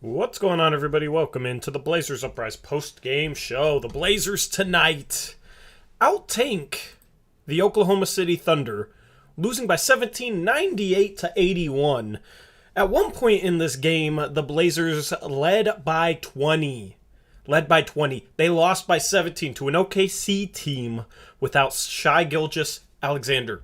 What's going on, everybody? Welcome into the Blazers Uprise post-game show. The Blazers tonight out-tank the Oklahoma City Thunder, losing by 17, 98 to 81. At one point in this game, the Blazers led by 20. They lost by 17 to an OKC team without Shai Gilgeous-Alexander.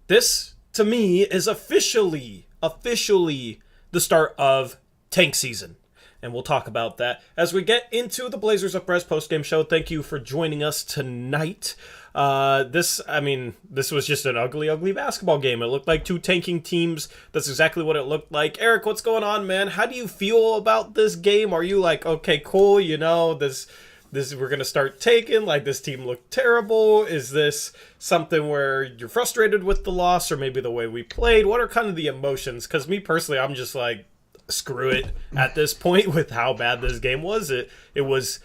This, to me, is officially the start of tank season. And we'll talk about that as we get into the Blazers Uprise postgame show. Thank you for joining us tonight. This was just an ugly basketball game. It looked like two tanking teams. That's exactly what it looked like. Eric, what's going on, man? How do you feel about this game? Are you like, okay, cool, this we're going to start taking, like this team looked terrible? Is this something where you're frustrated with the loss or maybe the way we played? What are kind of the emotions? Because me personally, I'm just like, screw it at this point with how bad this game was. It was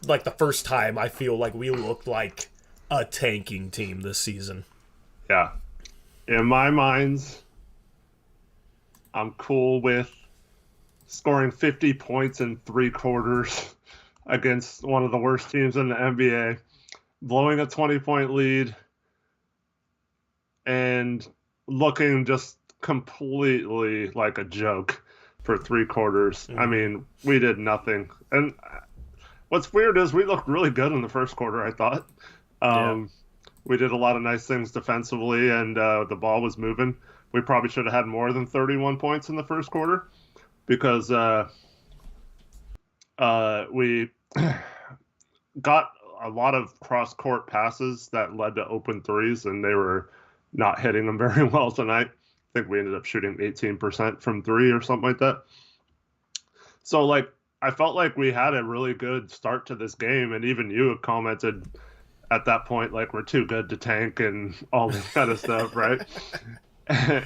like the first time I feel like we looked like a tanking team this season. Yeah. In my minds, I'm cool with scoring 50 points in 3 quarters against one of the worst teams in the NBA, blowing a 20-point lead, and looking just completely like a joke for 3 quarters. I mean, we did nothing. And what's weird is we looked really good in the first quarter, I thought. We did a lot of nice things defensively, and the ball was moving. We probably should have had more than 31 points in the first quarter because we got a lot of cross-court passes that led to open threes, and they were not hitting them very well tonight. I think we ended up shooting 18% from 3 or something like that. So, I felt like we had a really good start to this game, and even you commented at that point, like, we're too good to tank and all this kind of stuff, right? And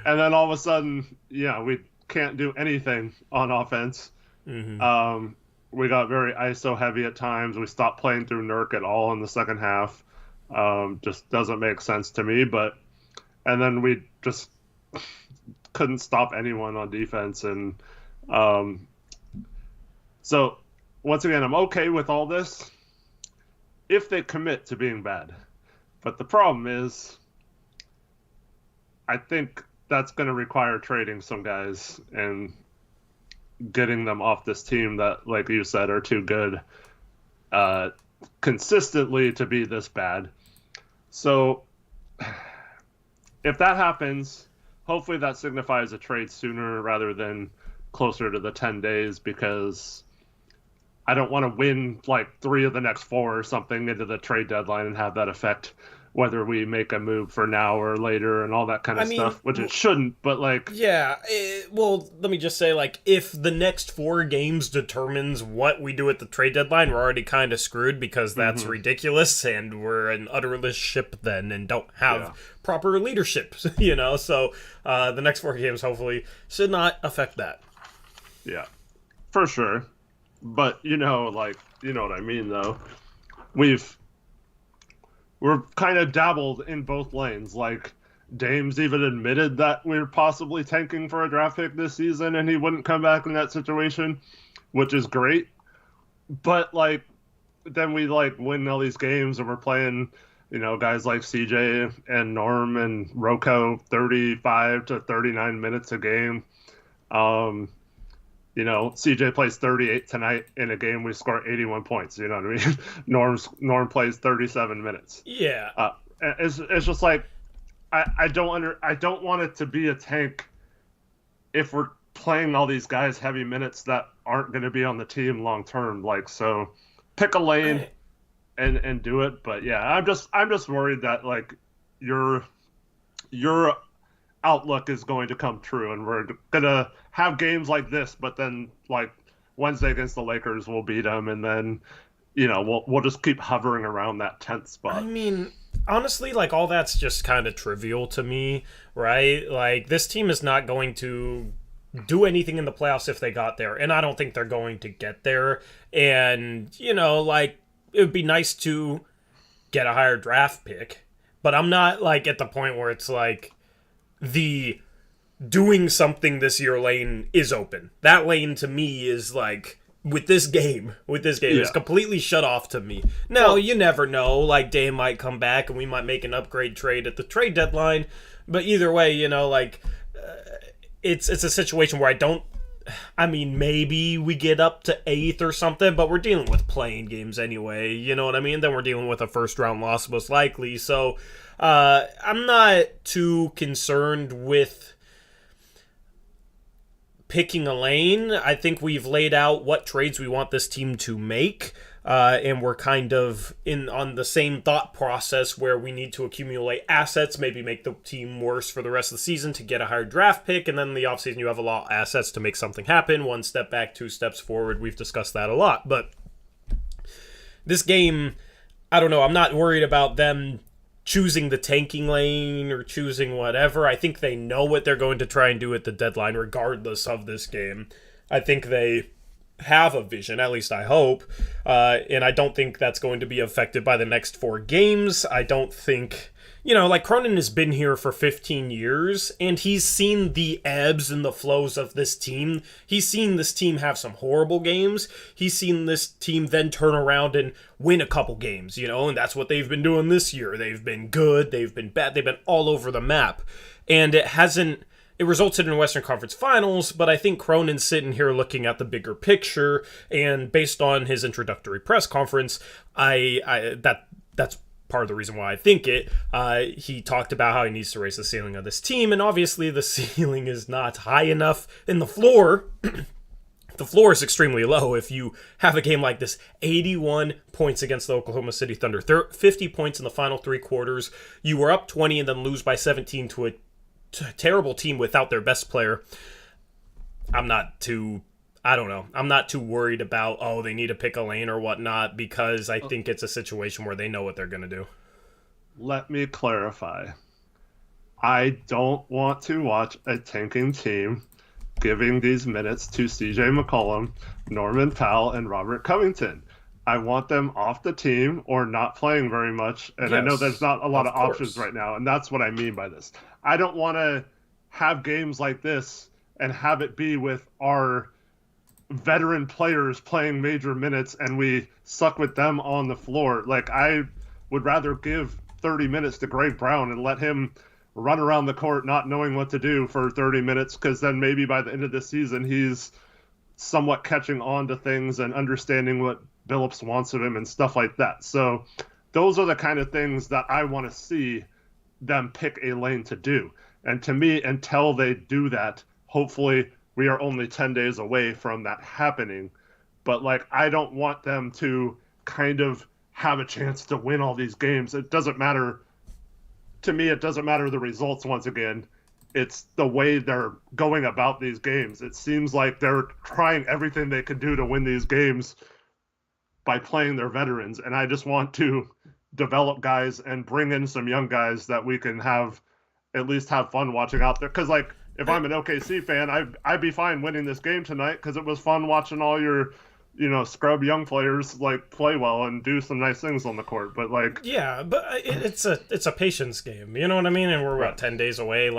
then all of a sudden, we can't do anything on offense. Mm-hmm. We got very ISO heavy at times. We stopped playing through Nurk at all in the second half. Just doesn't make sense to me. And then we just couldn't stop anyone on defense. And so, once again, I'm okay with all this if they commit to being bad. But the problem is, I think that's going to require trading some guys and getting them off this team that, like you said, are too good consistently to be this bad. So if that happens, hopefully that signifies a trade sooner rather than closer to the 10 days, because I don't want to win like 3 of the next 4 or something into the trade deadline and have that affect whether we make a move for now or later and all that kind of stuff, which it shouldn't, but like... Yeah, well, let me just say, like, if the next 4 games determines what we do at the trade deadline, we're already kind of screwed because that's ridiculous, and we're an utterless ship then and don't have proper leadership, so the next 4 games hopefully should not affect that. Yeah, for sure. But, you know what I mean, though. We're kind of dabbled in both lanes. Like, Dame's even admitted that we're possibly tanking for a draft pick this season and he wouldn't come back in that situation, which is great. But, then we, win all these games and we're playing, guys like CJ and Norm and Rocco 35 to 39 minutes a game. CJ plays 38 tonight in a game we score 81 points. You know what I mean? Norm plays 37 minutes. Yeah. It's just like I don't want it to be a tank if we're playing all these guys heavy minutes that aren't going to be on the team long term. So pick a lane and do it. But yeah, I'm just worried that your outlook is going to come true, and we're gonna have games like this, but then Wednesday against the Lakers we'll beat them, and then we'll just keep hovering around that 10th spot. I mean, honestly, all that's just kind of trivial to me, right? This team is not going to do anything in the playoffs if they got there, and I don't think they're going to get there. And it would be nice to get a higher draft pick, but I'm not at the point where it's the doing something this year lane is open. That lane to me is like, with this game, it's completely shut off to me. Now, you never know. Like, Dame might come back and we might make an upgrade trade at the trade deadline. But either way, it's a situation where maybe we get up to 8th or something, but we're dealing with playing games anyway. You know what I mean? Then we're dealing with a first-round loss most likely. So I'm not too concerned with picking a lane. I think we've laid out what trades we want this team to make, and we're kind of on the same thought process where we need to accumulate assets, maybe make the team worse for the rest of the season to get a higher draft pick, and then in the offseason you have a lot of assets to make something happen. 1 step back, 2 steps forward. We've discussed that a lot, but this game, I don't know. I'm not worried about them choosing the tanking lane or choosing whatever. I think they know what they're going to try and do at the deadline regardless of this game. I think they have a vision, at least I hope, and I don't think that's going to be affected by the next 4 games. I don't think, Cronin has been here for 15 years, and he's seen the ebbs and the flows of this team. He's seen this team have some horrible games. He's seen this team then turn around and win a couple games, and that's what they've been doing this year. They've been good, they've been bad, they've been all over the map, and it resulted in Western Conference Finals, but I think Cronin's sitting here looking at the bigger picture, and based on his introductory press conference, that's part of the reason why I think it. He talked about how he needs to raise the ceiling of this team, and obviously the ceiling is not high enough, and the floor is extremely low. If you have a game like this, 81 points against the Oklahoma City Thunder, 50 points in the final 3 quarters, you were up 20 and then lose by 17 to a terrible team without their best player. I'm not too worried about, they need to pick a lane or whatnot, because I think it's a situation where they know what they're going to do. Let me clarify. I don't want to watch a tanking team giving these minutes to CJ McCollum, Norman Powell, and Robert Covington. I want them off the team or not playing very much, and yes, I know there's not a lot of options right now, and that's what I mean by this. I don't want to have games like this and have it be with our veteran players playing major minutes and we suck with them on the floor. Like, I would rather give 30 minutes to Greg Brown and let him run around the court not knowing what to do for 30 minutes, because then maybe by the end of the season he's somewhat catching on to things and understanding what Billups wants of him and stuff like that. So those are the kind of things that I want to see them pick a lane to do. And to me, until they do that, hopefully we are only 10 days away from that happening. But I don't want them to kind of have a chance to win all these games. It doesn't matter. To me, it doesn't matter the results once again. It's the way they're going about these games. It seems like they're trying everything they can do to win these games by playing their veterans. And I just want to develop guys and bring in some young guys that we can at least have fun watching out there. Because, if I'm an OKC fan, I'd be fine winning this game tonight, because it was fun watching all your, scrub young players play well and do some nice things on the court. But yeah, but it's a patience game. You know what I mean? And we're about 10 days away.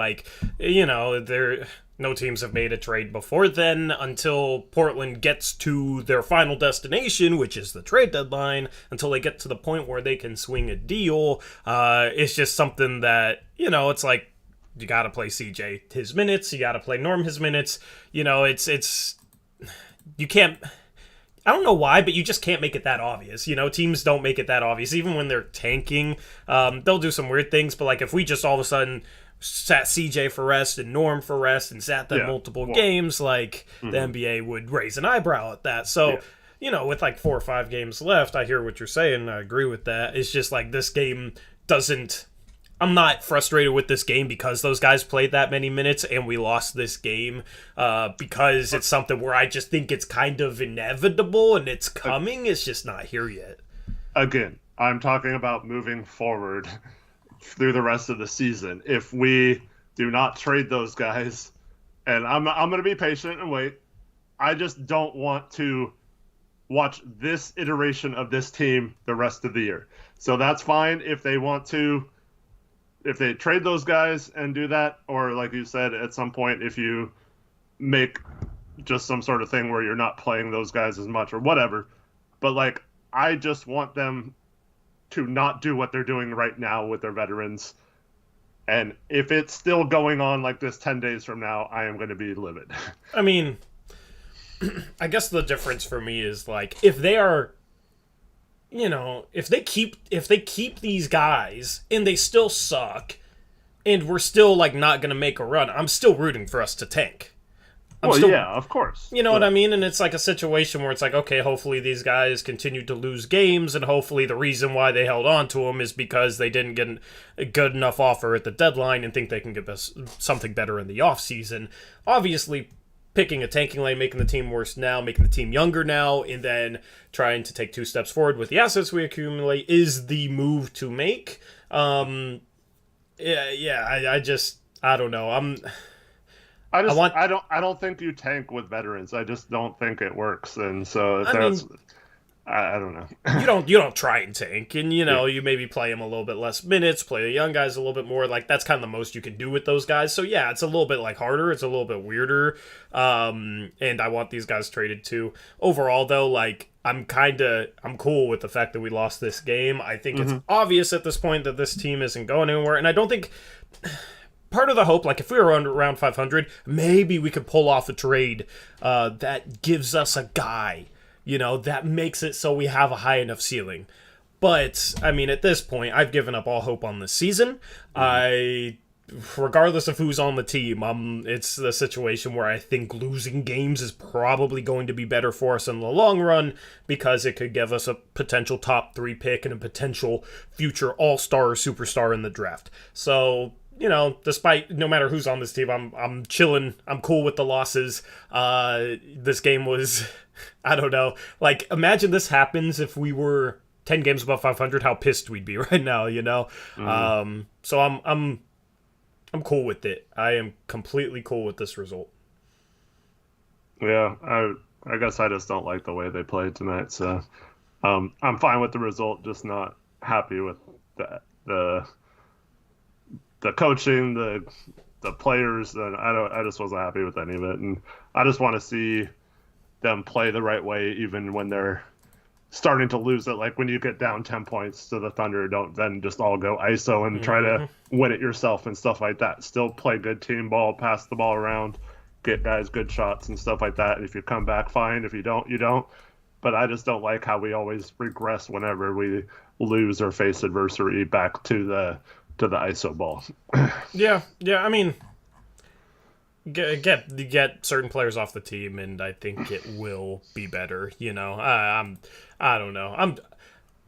No teams have made a trade before then until Portland gets to their final destination, which is the trade deadline, until they get to the point where they can swing a deal. It's just something that, it's like, you got to play CJ his minutes. You got to play Norm his minutes. You can't, I don't know why, but you just can't make it that obvious. Teams don't make it that obvious. Even when they're tanking, they'll do some weird things. But if we just all of a sudden sat CJ for rest and Norm for rest and sat them multiple games, the NBA would raise an eyebrow at that. So, with 4 or 5 games left, I hear what you're saying. I agree with that. It's just this game doesn't... I'm not frustrated with this game because those guys played that many minutes and we lost this game because it's something where I just think it's kind of inevitable and it's coming. It's just not here yet. Again, I'm talking about moving forward through the rest of the season. If we do not trade those guys, and I'm going to be patient and wait, I just don't want to watch this iteration of this team the rest of the year. So that's fine if they want to if they trade those guys and do that, or like you said, at some point, if you make just some sort of thing where you're not playing those guys as much or whatever. But like, I just want them to not do what they're doing right now with their veterans. And if it's still going on like this 10 days from now, I am going to be livid. I mean, I guess the difference for me is like, if they are, if they keep these guys and they still suck and we're still like not going to make a run, I'm still rooting for us to tank. Yeah, of course. You know what I mean? And it's like a situation where it's like, okay, hopefully these guys continue to lose games, and hopefully the reason why they held on to them is because they didn't get a good enough offer at the deadline and think they can get us something better in the offseason. Obviously, picking a tanking lane, making the team worse now, making the team younger now, and then trying to take 2 steps forward with the assets we accumulate is the move to make. I don't know. I don't think you tank with veterans. I just don't think it works. And so I don't know. you don't try and tank, and you maybe play them a little bit less minutes, play the young guys a little bit more. Like that's kind of the most you can do with those guys. So yeah, it's a little bit like harder. It's a little bit weirder. And I want these guys traded too. Overall though, like I'm cool with the fact that we lost this game. I think it's obvious at this point that this team isn't going anywhere, and I don't think. Part of the hope, like if we were around 500, maybe we could pull off a trade that gives us a guy, that makes it so we have a high enough ceiling. But, I mean, at this point, I've given up all hope on this season. Regardless of who's on the team, it's the situation where I think losing games is probably going to be better for us in the long run because it could give us a potential top 3 pick and a potential future all-star or superstar in the draft. So... despite no matter who's on this team, I'm chilling. I'm cool with the losses. This game was, I don't know. Like, imagine this happens if we were 10 games above 500. How pissed we'd be right now, So I'm cool with it. I am completely cool with this result. Yeah, I guess I just don't like the way they played tonight. So I'm fine with the result, just not happy with the coaching, the players, and I just wasn't happy with any of it. And I just want to see them play the right way, even when they're starting to lose it. Like when you get down 10 points to the Thunder, don't then just all go ISO and try to win it yourself and stuff like that. Still play good team ball, pass the ball around, get guys good shots and stuff like that. And if you come back, fine. If you don't, you don't. But I just don't like how we always regress whenever we lose or face adversity back to the ISO ball. Yeah. I mean, get certain players off the team, and I think it will be better. I don't know. I'm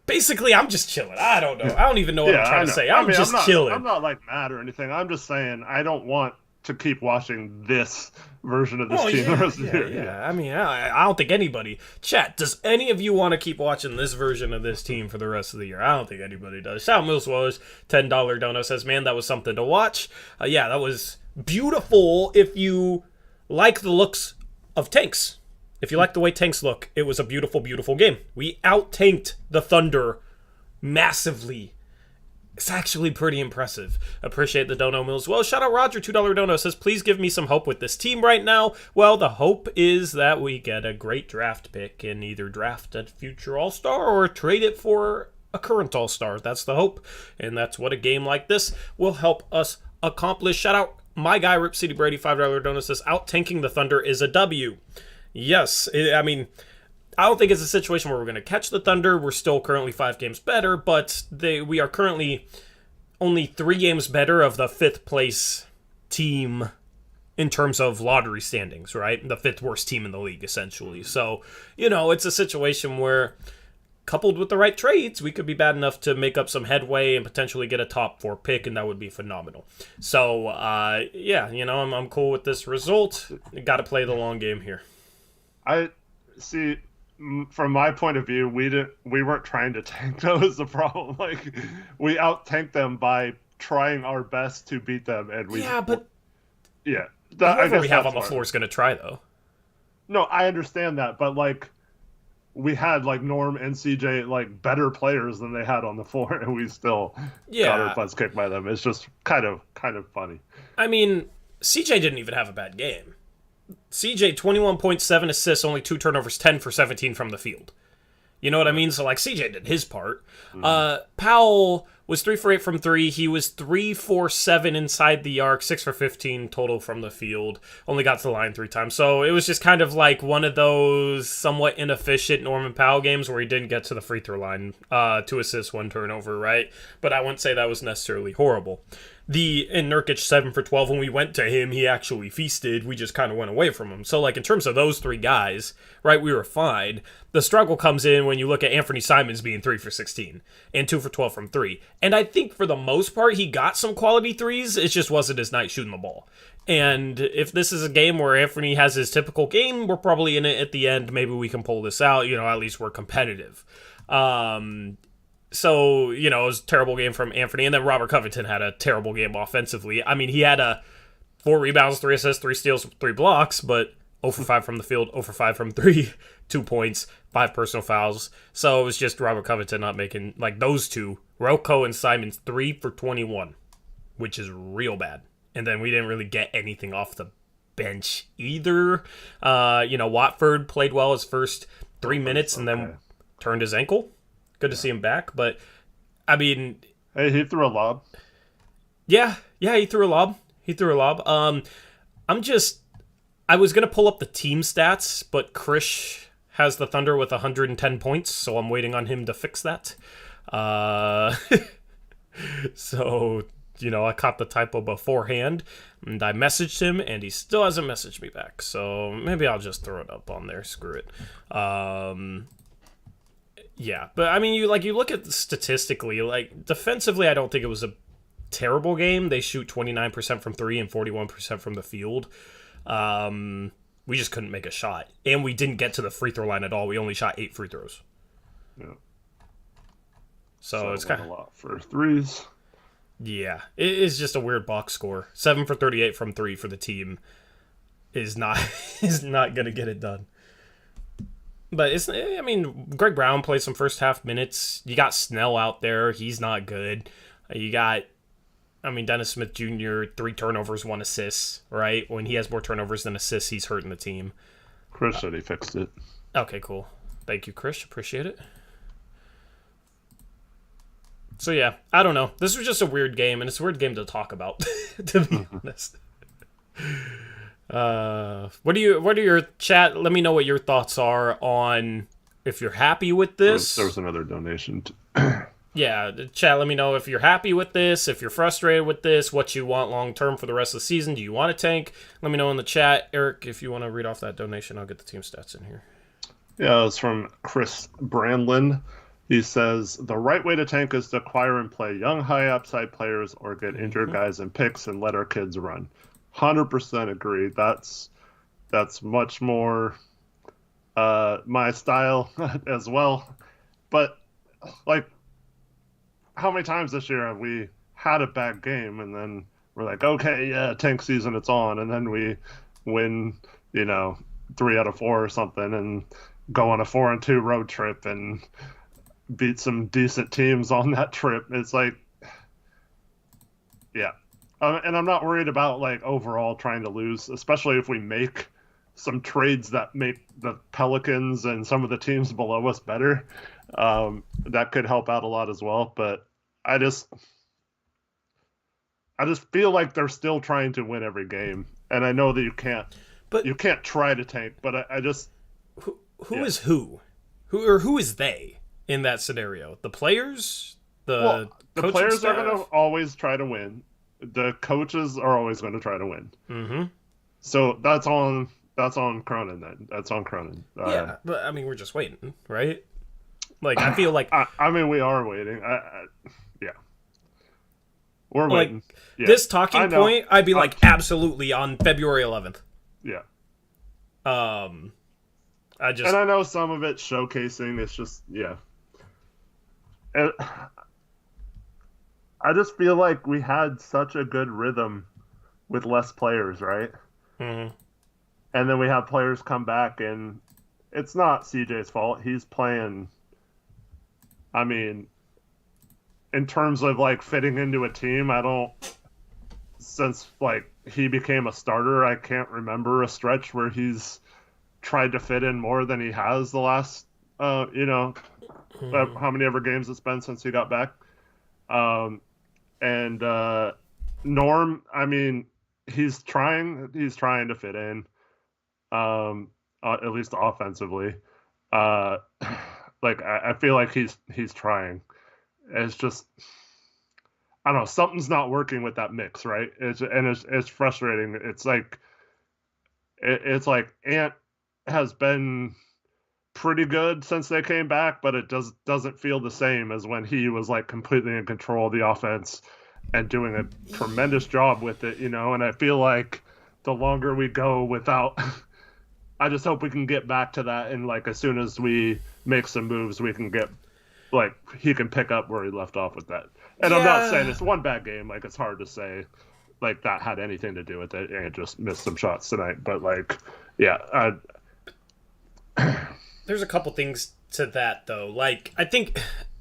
just chilling. I don't know. I don't even know what I'm trying to say. I'm just chilling. I'm not like mad or anything. I'm just saying I don't want to keep watching this version of this team the rest of the year. Yeah. I mean, I don't think anybody. Chat, does any of you want to keep watching this version of this team for the rest of the year? I don't think anybody does. Shout out Mills Woes, $10 dono says, man, that was something to watch. Yeah, that was beautiful if you like the looks of tanks. If you like the way tanks look, it was a beautiful, beautiful game. We out-tanked the Thunder massively. It's actually pretty impressive. Appreciate the dono, Mills. Well, shout out Roger, $2 dono says, please give me some hope with this team right now. Well, the hope is that we get a great draft pick and either draft a future all-star or trade it for a current all-star. That's the hope, and that's what a game like this will help us accomplish. Shout out my guy, Rip City Brady, $5 dono says, out-tanking the Thunder is a W. Yes, I mean... I don't think it's a situation where we're going to catch the Thunder. We're still currently 5 games better, but we are currently only 3 games better of the 5th place team in terms of lottery standings, right? The 5th worst team in the league, essentially. So, it's a situation where, coupled with the right trades, we could be bad enough to make up some headway and potentially get a top 4 pick, and that would be phenomenal. So, I'm cool with this result. Got to play the long game here. I see... From my point of view, we weren't trying to tank. That was the problem. Like we out-tanked them by trying our best to beat them, and whoever I guess we have on the floor is going to try, though. No, I understand that, but like we had like Norm and CJ like better players than they had on the floor, and we still got our butts kicked by them. It's just kind of funny. I mean, CJ didn't even have a bad game. CJ 21.7 assists, only 2 turnovers, 10 for 17 from the field. You know what I mean? So, like, CJ did his part. Powell was 3 for 8 from 3. He was 3 for 7 inside the arc, 6 for 15 total from the field. Only got to the line 3 times. So, it was just kind of like one of those somewhat inefficient Norman Powell games where he didn't get to the free throw line. 2 assists, 1 turnover, right? But I wouldn't say that was necessarily horrible. And Nurkic 7 for 12. When we went to him, he actually feasted. We just kind of went away from him. So, like, in terms of those 3 guys, right, we were fine. The struggle comes in when you look at Anthony Simons being 3 for 16 and 2 for 12 from 3. And I think for the most part, he got some quality threes. It just wasn't his night shooting the ball. And if this is a game where Anthony has his typical game, we're probably in it at the end. Maybe we can pull this out. You know, at least we're competitive. So, you know, it was a terrible game from Anthony. And then Robert Covington had a terrible game offensively. I mean, he had 4 rebounds, 3 assists, 3 steals, 3 blocks, but 0 for 5 from the field, 0 for 5 from 3, 2 points, 5 personal fouls. So it was just Robert Covington not making, like, those two, Rocco and Simons, 3 for 21, which is real bad. And then we didn't really get anything off the bench either. You know, Watford played well his first 3 minutes and then turned his ankle. Good to see him back, but I mean, hey, he threw a lob. Yeah, he threw a lob. I was gonna pull up the team stats, but Krish has the Thunder with 110 points, so I'm waiting on him to fix that. So, you know, I caught the typo beforehand, and I messaged him, and he still hasn't messaged me back. So maybe I'll just throw it up on there. Screw it. Yeah, but I mean, you look at statistically, like defensively, I don't think it was a terrible game. They shoot 29% from 3 and 41% from the field. We just couldn't make a shot, and we didn't get to the free throw line at all. We only shot 8 free throws. Yeah. So it's kind of a lot for threes. Yeah, it is just a weird box score. 7 for 38 from 3 for the team is not gonna get it done. But I mean, Greg Brown played some first half minutes. You got Snell out there. He's not good. You got, Dennis Smith Jr., 3 turnovers, 1 assist, right? When he has more turnovers than assists, he's hurting the team. Chris said he fixed it. Okay, cool. Thank you, Chris. Appreciate it. So, yeah, I don't know. This was just a weird game, and it's a weird game to talk about, to be honest. What are your chat? Let me know what your thoughts are on if you're happy with this. There was another donation. Yeah, chat. Let me know if you're happy with this, if you're frustrated with this, what you want long term for the rest of the season. Do you want to tank? Let me know in the chat, Eric. If you want to read off that donation, I'll get the team stats in here. Yeah, it's from Chris Brandlin. He says the right way to tank is to acquire and play young, high upside players or get injured guys and picks and let our kids run. 100% agree. That's much more my style as well. But like, how many times this year have we had a bad game and then we're like, okay, yeah, tank season, it's on, and then we win, 3 out of 4 or something, and go on a 4-2 road trip and beat some decent teams on that trip. It's like, yeah. And I'm not worried about like overall trying to lose, especially if we make some trades that make the Pelicans and some of the teams below us better. That could help out a lot as well. But I just feel like they're still trying to win every game, and I know that you can't try to tank. But I just who is who is they in that scenario? The players, the players staff? are going to always try to win. The coaches are always going to try to win. Mm-hmm. So that's on Cronin then. That's on Cronin. Yeah, but I mean, we're just waiting, right? Like, I feel like we are waiting. Yeah, we're waiting. Yeah. This talking point, I'd be like, absolutely on February 11th. Yeah. And I know some of it's showcasing. It's just And I just feel like we had such a good rhythm with less players, right? Mm-hmm. And then we have players come back, and it's not CJ's fault. He's playing. I mean, in terms of like fitting into a team, since like he became a starter, I can't remember a stretch where he's tried to fit in more than he has the last, how many ever games it's been since he got back. And Norm, I mean, he's trying to fit in, at least offensively. Like I feel like he's trying. It's just, I don't know, something's not working with that mix, right? It's frustrating. It's like Ant has been pretty good since they came back, but it doesn't feel the same as when he was like completely in control of the offense and doing a tremendous job with it, And I feel like the longer we go without, I just hope we can get back to that, and like as soon as we make some moves, we can get like he can pick up where he left off with that. And I'm not saying it's one bad game, like it's hard to say like that had anything to do with it, and just missed some shots tonight. But like, yeah, there's a couple things to that though. Like I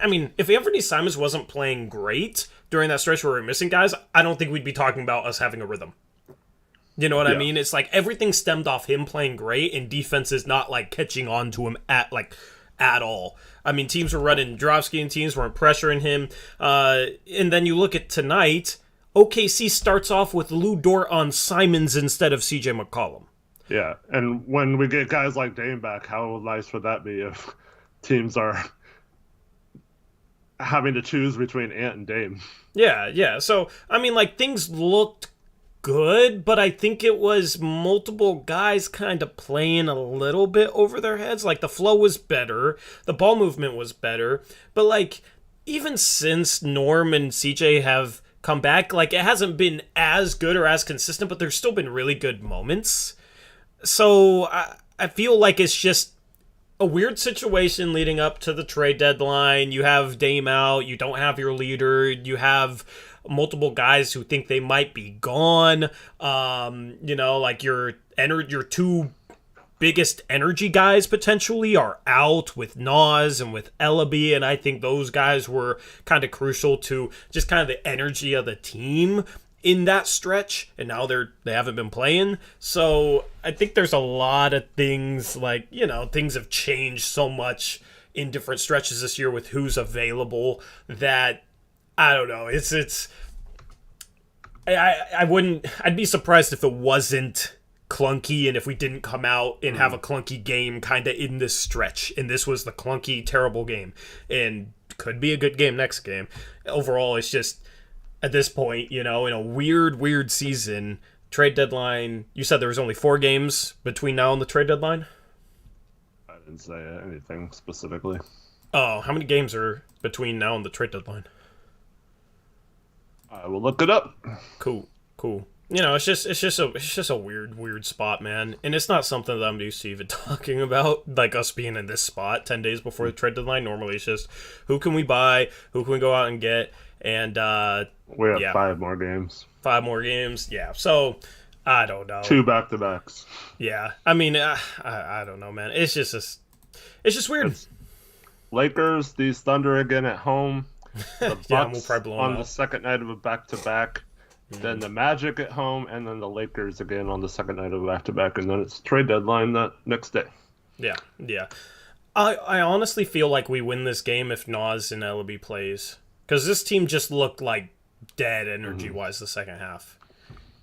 mean, if Anthony Simons wasn't playing great during that stretch where we were missing guys, I don't think we'd be talking about us having a rhythm. You know what I mean? It's like everything stemmed off him playing great, and defense is not like catching on to him at all. I mean, teams were running drop scheme, teams weren't pressuring him. And then you look at tonight, OKC starts off with Lou Dort on Simons instead of CJ McCollum. Yeah, and when we get guys like Dame back, how nice would that be if teams are having to choose between Ant and Dame? Yeah. So, I mean, like, things looked good, but I think it was multiple guys kind of playing a little bit over their heads. Like, the flow was better, the ball movement was better, but like, even since Norm and CJ have come back, like, it hasn't been as good or as consistent, but there's still been really good moments. So I feel like it's just a weird situation leading up to the trade deadline. You have Dame out, you don't have your leader, you have multiple guys who think they might be gone. Like your two biggest energy guys potentially are out with Nas and with Ellaby, and I think those guys were kind of crucial to just kind of the energy of the team in that stretch, and now they haven't been playing. So I think there's a lot of things, like, things have changed so much in different stretches this year with who's available that I don't know. I'd be surprised if it wasn't clunky and if we didn't come out and have a clunky game kind of in this stretch. And this was the clunky, terrible game. And could be a good game next game. Overall, it's just, at this point, in a weird season, trade deadline, you said there was only 4 games between now and the trade deadline? I didn't say anything specifically. Oh, how many games are between now and the trade deadline? I will look it up. Cool. It's just a weird spot, man. And it's not something that I'm used to even talking about, like us being in this spot 10 days before the trade deadline. Normally it's just, who can we buy? Who can we go out and get? And we have 5 more games. 5 more games, yeah. So I don't know. 2 back-to-backs. Yeah, I mean, I don't know, man. It's just weird. Lakers, these Thunder again at home. The Bucks we'll probably blow on out the second night of a back-to-back. Then the Magic at home, and then the Lakers again on the second night of a back-to-back, and then it's trade deadline that next day. Yeah. I honestly feel like we win this game if Nas and Ellaby plays. Because this team just looked like dead energy-wise the second half.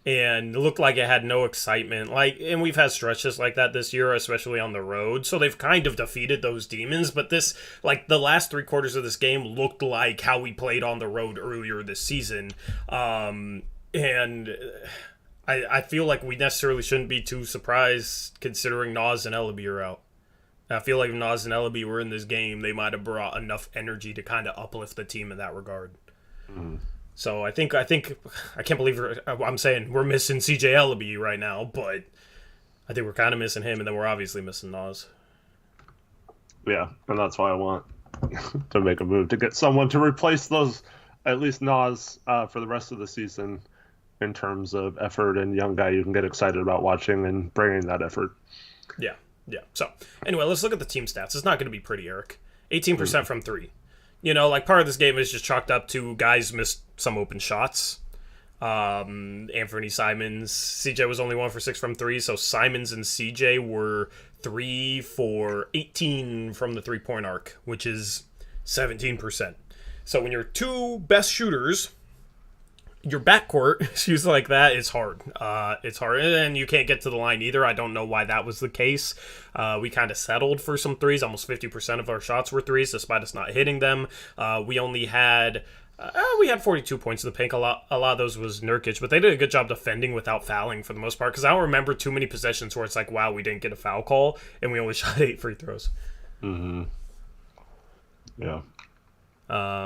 And it looked like it had no excitement. And we've had stretches like that this year, especially on the road. So they've kind of defeated those demons. But this, the last 3 quarters of this game looked like how we played on the road earlier this season. And I feel like we necessarily shouldn't be too surprised considering Nas and Ellaby are out. I feel like if Nas and Ellaby were in this game, they might have brought enough energy to kind of uplift the team in that regard. So I think I can't believe I'm saying we're missing CJ Ellaby right now, but I think we're kind of missing him, and then we're obviously missing Nas. Yeah, and that's why I want to make a move to get someone to replace those, at least Nas, for the rest of the season in terms of effort and young guy you can get excited about watching and bringing that effort. Yeah. Yeah. So, anyway, let's look at the team stats. It's not going to be pretty, Eric. 18% from three. You know, like, part of this game is just chalked up to guys missed some open shots. Anthony Simons. CJ was only 1 for 6 from three, so Simons and CJ were 3 for 18 from the three-point arc, which is 17%. So when your two best shooters, your backcourt shoots like that, it's hard. It's hard, and you can't get to the line either. I don't know why that was the case. We kind of settled for some threes. Almost 50% of our shots were threes, despite us not hitting them. We only had... we had 42 points in the paint. A lot of those was Nurkic, but they did a good job defending without fouling for the most part, because I don't remember too many possessions where it's like, wow, we didn't get a foul call, and we only shot 8 free throws. Mm-hmm. Yeah.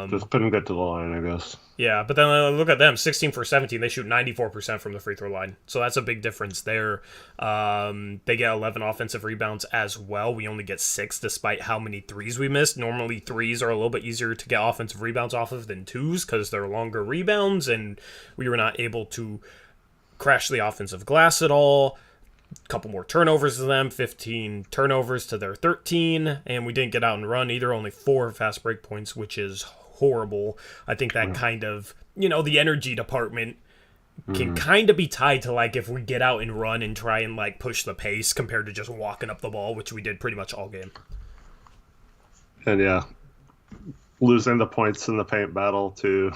Just couldn't get to the line, I guess. Yeah, but then look at them, 16 for 17. They shoot 94% from the free throw line. So that's a big difference there. They get 11 offensive rebounds as well. We only get 6 despite how many threes we missed. Normally threes are a little bit easier to get offensive rebounds off of than twos because they're longer rebounds, and we were not able to crash the offensive glass at all. A couple more turnovers to them, 15 turnovers to their 13, and we didn't get out and run either, only 4 fast break points, which is horrible. I think that kind of, the energy department can kind of be tied to, like, if we get out and run and try and, like, push the pace compared to just walking up the ball, which we did pretty much all game. And yeah, losing the points in the paint battle to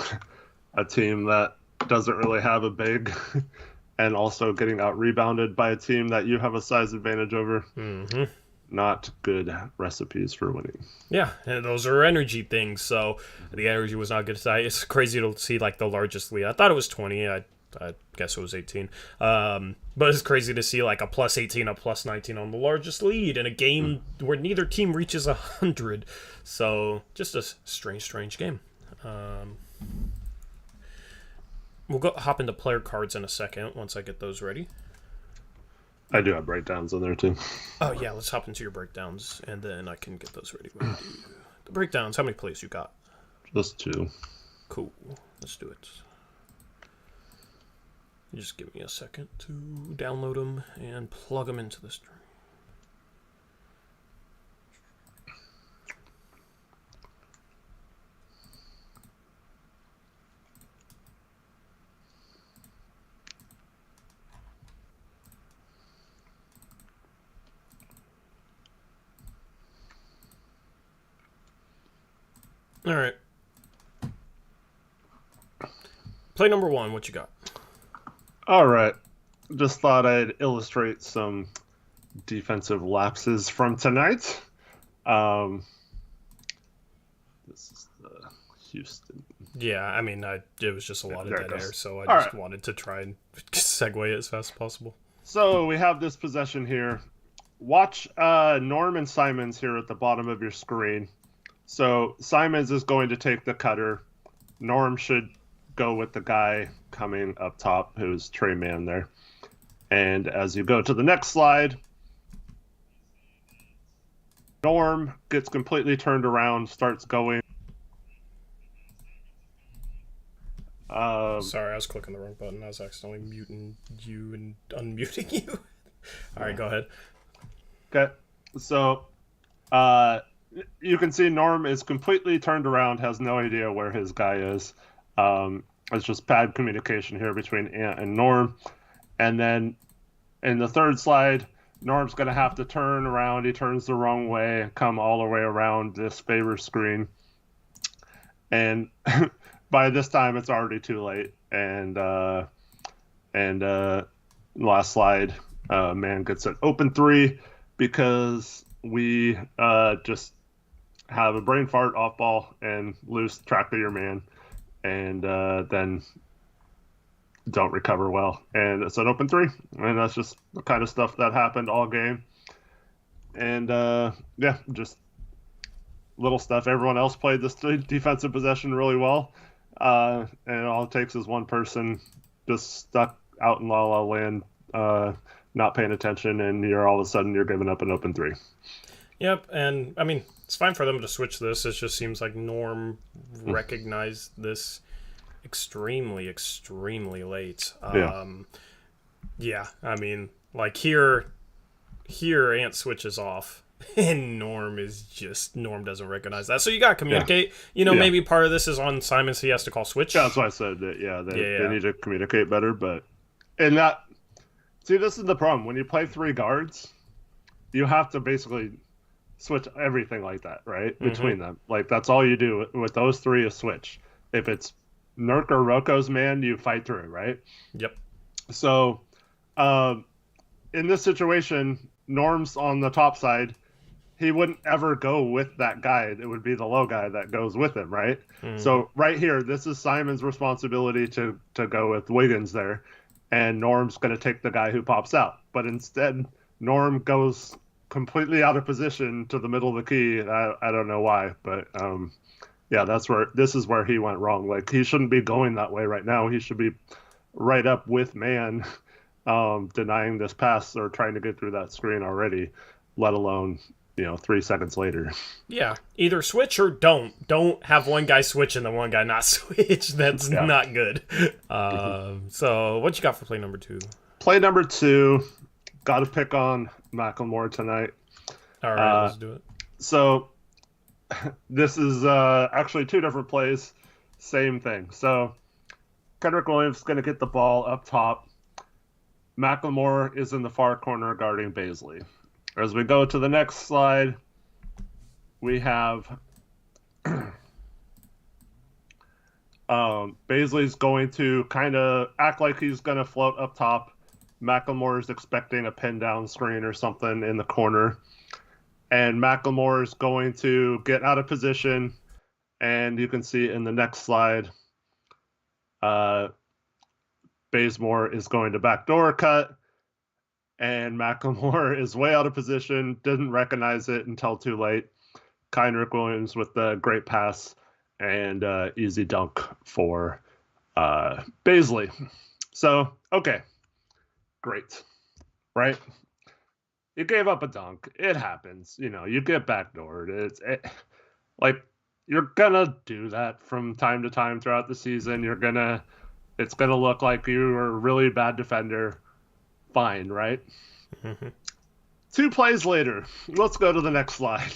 a team that doesn't really have a big... and also getting out-rebounded by a team that you have a size advantage over. Mm-hmm. Not good recipes for winning. Yeah, and those are energy things, so the energy was not good. It's crazy to see, like, the largest lead. I thought it was 20. I guess it was 18. But it's crazy to see, like, a plus 18, a plus 19 on the largest lead in a game where neither team reaches 100. So, just a strange game. We'll hop into player cards in a second once I get those ready. I do have breakdowns in there too. Oh yeah, let's hop into your breakdowns and then I can get those ready. The breakdowns, how many plays you got? Just 2. Cool, let's do it. Just give me a second to download them and plug them into the stream. All right. Play number 1, what you got? All right. Just thought I'd illustrate some defensive lapses from tonight. This is the Houston. Yeah, I mean, it was just a lot of dead air, so I just wanted to try and segue it as fast as possible. So we have this possession here. Watch Norm and Simons here at the bottom of your screen. So Simons is going to take the cutter. Norm should go with the guy coming up top, who's Trey Mann there. And as you go to the next slide, Norm gets completely turned around, starts going. Sorry, I was clicking the wrong button. I was accidentally muting you and unmuting you. All right, go ahead. Okay, so you can see Norm is completely turned around, has no idea where his guy is. It's just bad communication here between Ant and Norm. And then in the third slide, Norm's going to have to turn around. He turns the wrong way, come all the way around this favor screen. And by this time, it's already too late. And last slide, Man gets an open 3 because we just have a brain fart off ball and lose track of your man, and then don't recover well. And it's an open 3, and that's just the kind of stuff that happened all game. And yeah, just little stuff. Everyone else played this defensive possession really well, and all it takes is one person just stuck out in La La Land, not paying attention, and all of a sudden you're giving up an open 3. Yep, and I mean, it's fine for them to switch this. It just seems like Norm recognized this extremely late. Yeah, I mean, like here here Ant switches off. And Norm doesn't recognize that. So you got to communicate. Maybe part of this is on Simon, so he has to call switch. Yeah, that's why I said that, they need to communicate better. But, this is the problem. When you play three guards, you have to basically switch everything like that, right? Between them. Like, that's all you do with those three is switch. If it's Nurk or Roko's man, you fight through, right? Yep. So, in this situation, Norm's on the top side. He wouldn't ever go with that guy. It would be the low guy that goes with him, right? So right here, this is Simon's responsibility to go with Wiggins there, and Norm's going to take the guy who pops out. But instead, Norm goes completely out of position to the middle of the key. I don't know why, but this is where he went wrong. Like, he shouldn't be going that way right now. He should be right up with man, denying this pass or trying to get through that screen already, let alone 3 seconds later. Yeah, either switch or don't have one guy switch and the one guy not switch. That's not good. So what you got for play number 2? Play number 2, got to pick on Macklemore tonight. All right, let's do it. So this is actually 2 different plays, same thing. So Kendrick Williams is going to get the ball up top. Macklemore is in the far corner guarding Baisley. As we go to the next slide, we have Baisley's going to kind of act like he's going to float up top. Macklemore is expecting a pin down screen or something in the corner. And Macklemore is going to get out of position. And you can see in the next slide, Bazemore is going to backdoor cut. And Macklemore is way out of position, didn't recognize it until too late. Kendrick Williams with the great pass and easy dunk for Baisley. So, okay, great, right? You gave up a dunk. It happens. You get backdoored. You're gonna do that from time to time throughout the season. It's gonna look like you were a really bad defender. Fine, right? 2 plays later, let's go to the next slide.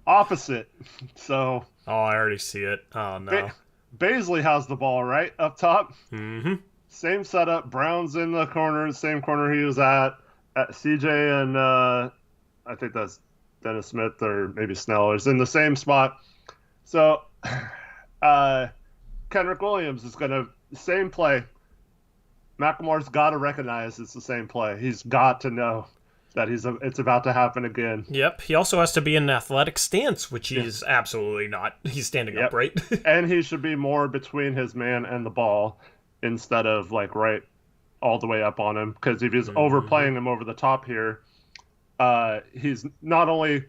Opposite. So. Oh, I already see it. Oh no. Baisley has the ball right up top. Same setup. Brown's in the corner, same corner he was at CJ and I think that's Dennis Smith or maybe Snell is in the same spot. So Kendrick Williams is gonna same play. Macklemore's got to recognize it's the same play. He's got to know that it's about to happen again. Yep. He also has to be in an athletic stance, which he's absolutely not. He's standing upright. And he should be more between his man and the ball instead of right all the way up on him. Because if he's overplaying him over the top here, he's not only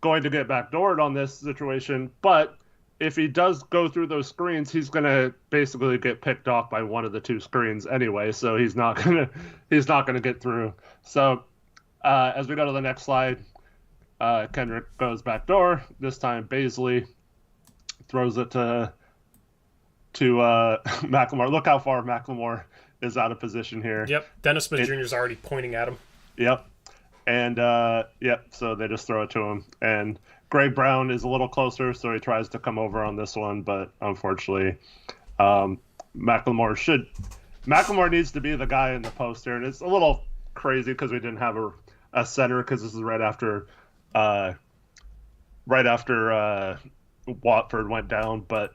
going to get backdoored on this situation, but if he does go through those screens, he's going to basically get picked off by one of the 2 screens anyway. So he's not going to get through. So as we go to the next slide, Kendrick goes backdoor. This time Baisley throws it to Macklemore. Look how far Macklemore is out of position here. Yep. Dennis Smith Jr. is already pointing at him. Yep. And so they just throw it to him. And Greg Brown is a little closer, so he tries to come over on this one, but unfortunately, Macklemore needs to be the guy in the post here, and it's a little crazy because we didn't have a center because this is right after Watford went down, but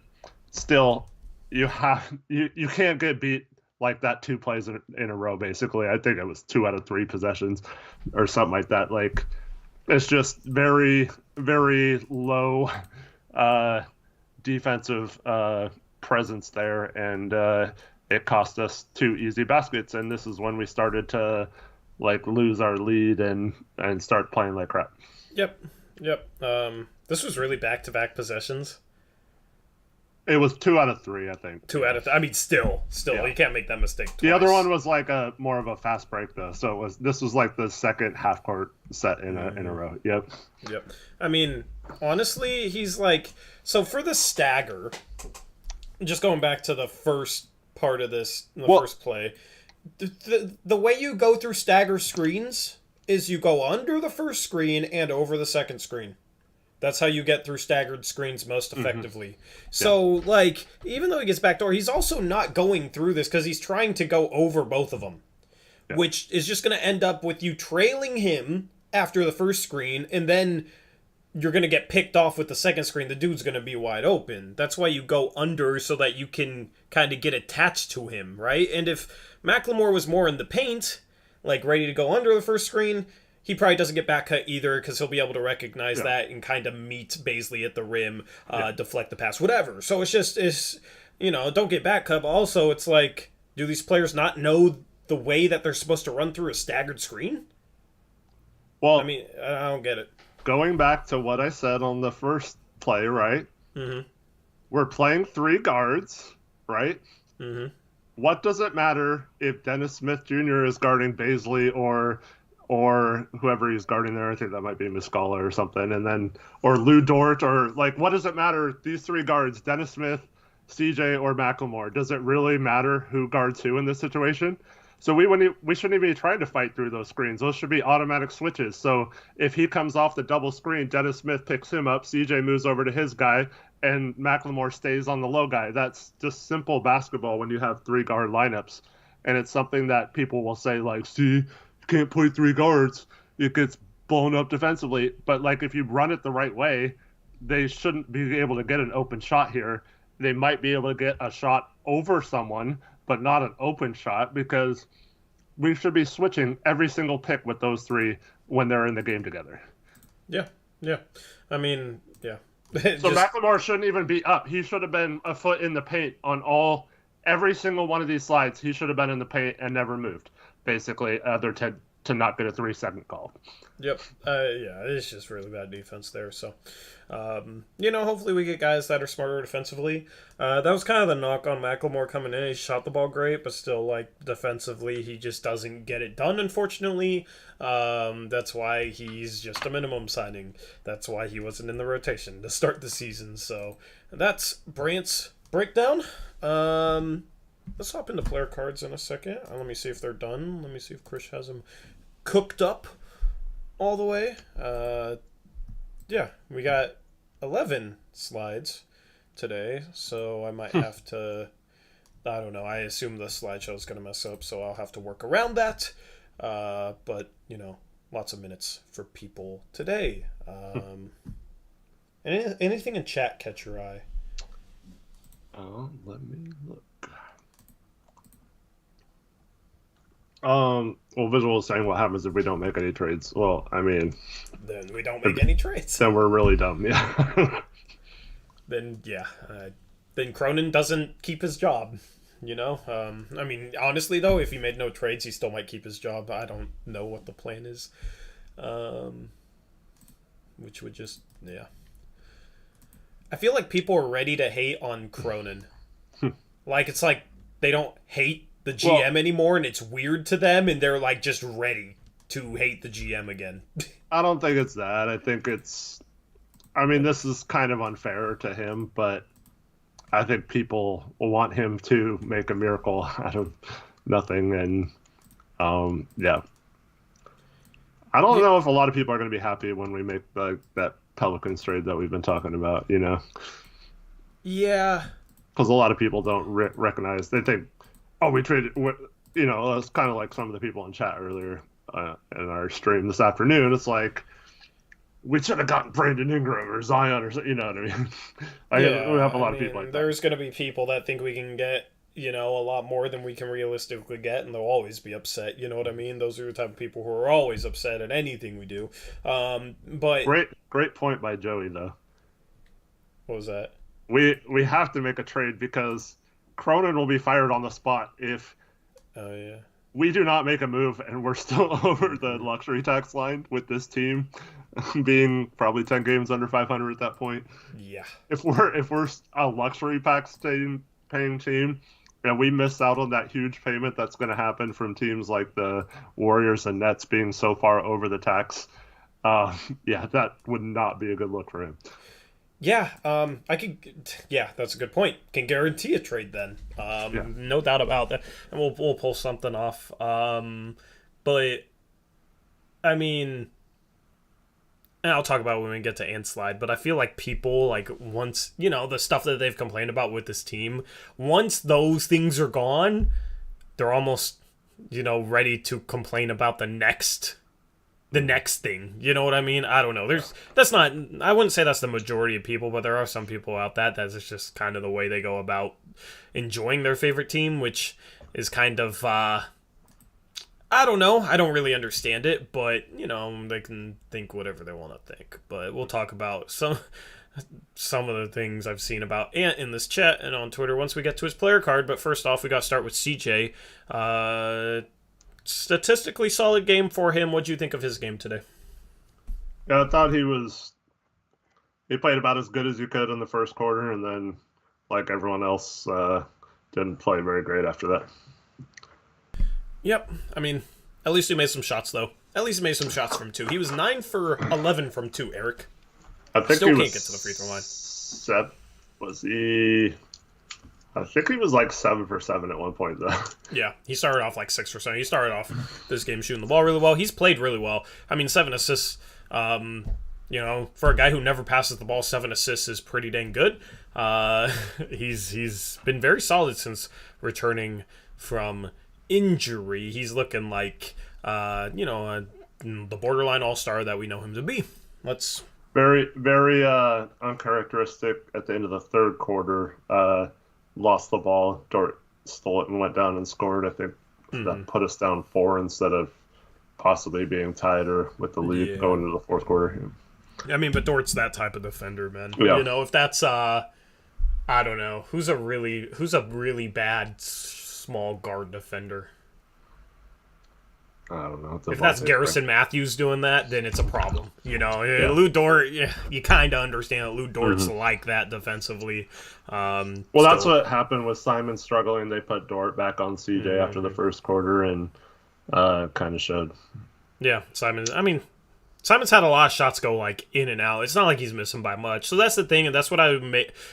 still, you can't get beat like that 2 plays in a row. Basically, I think it was 2 out of 3 possessions or something like that. It's just very, very low defensive presence there, and it cost us 2 easy baskets. And this is when we started to lose our lead and start playing like crap. Yep. This was really back-to-back possessions. It was 2 out of 3, I think. 2 out of 3. I mean, still, yeah. You can't make that mistake twice. The other one was more of a fast break though. So this was the second half court set in a row. Yep. I mean, honestly, he's so for the stagger. Just going back to the first part of this, first play, the way you go through stagger screens is you go under the first screen and over the second screen. That's how you get through staggered screens most effectively. So, like, even though he gets backdoor, he's also not going through this because he's trying to go over both of them, which is just going to end up with you trailing him after the first screen, and then you're going to get picked off with the second screen. The dude's going to be wide open. That's why you go under, so that you can kind of get attached to him, right? And if Macklemore was more in the paint, like ready to go under the first screen, he probably doesn't get back cut either, because he'll be able to recognize that and kind of meet Baisley at the rim, deflect the pass, whatever. So it's don't get back cut, but also it's like, do these players not know the way that they're supposed to run through a staggered screen? Well, I mean, I don't get it. Going back to what I said on the first play, right? Mm-hmm. We're playing 3 guards, right? Mm-hmm. What does it matter if Dennis Smith Jr. is guarding Baisley or whoever he's guarding there? I think that might be Muscala or something, or Lou Dort, or like, what does it matter? These 3 guards, Dennis Smith, CJ, or Macklemore. Does it really matter who guards who in this situation? So we shouldn't even be trying to fight through those screens. Those should be automatic switches. So if he comes off the double screen, Dennis Smith picks him up, CJ moves over to his guy, and Macklemore stays on the low guy. That's just simple basketball when you have 3 guard lineups. And it's something that people will say, like, see, you can't play 3 guards. It gets blown up defensively. But, like, if you run it the right way, they shouldn't be able to get an open shot here. They might be able to get a shot over someone, but not an open shot, because we should be switching every single pick with those 3 when they're in the game together. Yeah. I mean, yeah. So Macklemore shouldn't even be up. He should have been a foot in the paint on every single one of these slides. He should have been in the paint and never moved, basically, other to not get a 3-second call. Yep. It's just really bad defense there. So, hopefully we get guys that are smarter defensively. That was kind of the knock on Macklemore coming in. He shot the ball great, but still, like, defensively, he just doesn't get it done, unfortunately. That's why he's just a minimum signing. That's why he wasn't in the rotation to start the season. So that's Brant's breakdown. Let's hop into player cards in a second. Let me see if they're done. Let me see if Chris has them cooked up all the way. We got 11 slides today, so I might have to, I don't know, I assume the slideshow is going to mess up, so I'll have to work around that. But, lots of minutes for people today. Anything in chat catch your eye? Let me look. Visual is saying what happens if we don't make any trades. Well, I mean, then we don't make any trades. Then we're really dumb. Yeah. Then Cronin doesn't keep his job. I mean, honestly though, if he made no trades, he still might keep his job. I don't know what the plan is. Which would just I feel like people are ready to hate on Cronin. Like, it's like they don't hate the GM anymore, and it's weird to them, and they're like just ready to hate the GM again. I don't think it's that. I think this is kind of unfair to him, but I think people want him to make a miracle out of nothing, and I don't know if a lot of people are going to be happy when we make that Pelicans trade that we've been talking about, Yeah. Because a lot of people don't recognize. They think, we traded. It's kind of like some of the people in chat earlier in our stream this afternoon. It's like, we should have gotten Brandon Ingram or Zion or something. You know what I mean? We have a lot of people like that. There's going to be people that think we can get, a lot more than we can realistically get, and they'll always be upset. You know what I mean? Those are the type of people who are always upset at anything we do. But great point by Joey, though. What was that? We have to make a trade because Cronin will be fired on the spot if we do not make a move, and we're still over the luxury tax line with this team being probably 10 games under 500 at that point. Yeah. If we're a luxury tax paying team, and we miss out on that huge payment that's going to happen from teams like the Warriors and Nets being so far over the tax, that would not be a good look for him. Yeah, that's a good point. Can guarantee a trade then. No doubt about that. And we'll pull something off. But I mean, and I'll talk about it when we get to Antslide, but I feel like people, like, once, the stuff that they've complained about with this team, once those things are gone, they're almost, ready to complain about the next thing. You know what I mean? I don't know. I wouldn't say that's the majority of people, but there are some people out that's just kind of the way they go about enjoying their favorite team, which is kind of, I don't know. I don't really understand it, but, they can think whatever they want to think. But we'll talk about some of the things I've seen about Ant in this chat and on Twitter once we get to his player card. But first off, we got to start with CJ. Statistically solid game for him. What'd you think of his game today? Yeah, I thought he played about as good as you could in the first quarter, and then, like everyone else, didn't play very great after that. Yep. I mean, at least he made some shots, though. At least he made some shots from 2. He was 9 for 11 from 2, Eric. I think Still can't get to the free throw line. I think he was like 7 for 7 at one point, though. Yeah, he started off like 6 for 7. He started off this game shooting the ball really well. He's played really well. I mean, 7 assists, for a guy who never passes the ball, 7 assists is pretty dang good. He's been very solid since returning from injury. He's looking like, the borderline all-star that we know him to be. Very, very uncharacteristic at the end of the third quarter. Lost the ball. Dort stole it and went down and scored. I think that put us down 4 instead of possibly being tied or with the lead going into the fourth quarter. I mean, but Dort's that type of defender, man. Yeah. If that's I don't know, who's a really bad small guard defender? I don't know. If that's Garrison Matthews doing that, then it's a problem. Lou Dort, you kind of understand that Lou Dort's like that defensively. That's what happened with Simon struggling. They put Dort back on CJ after the first quarter and kind of showed. Yeah, Simon's had a lot of shots go like in and out. It's not like he's missing by much. So that's the thing, and that's what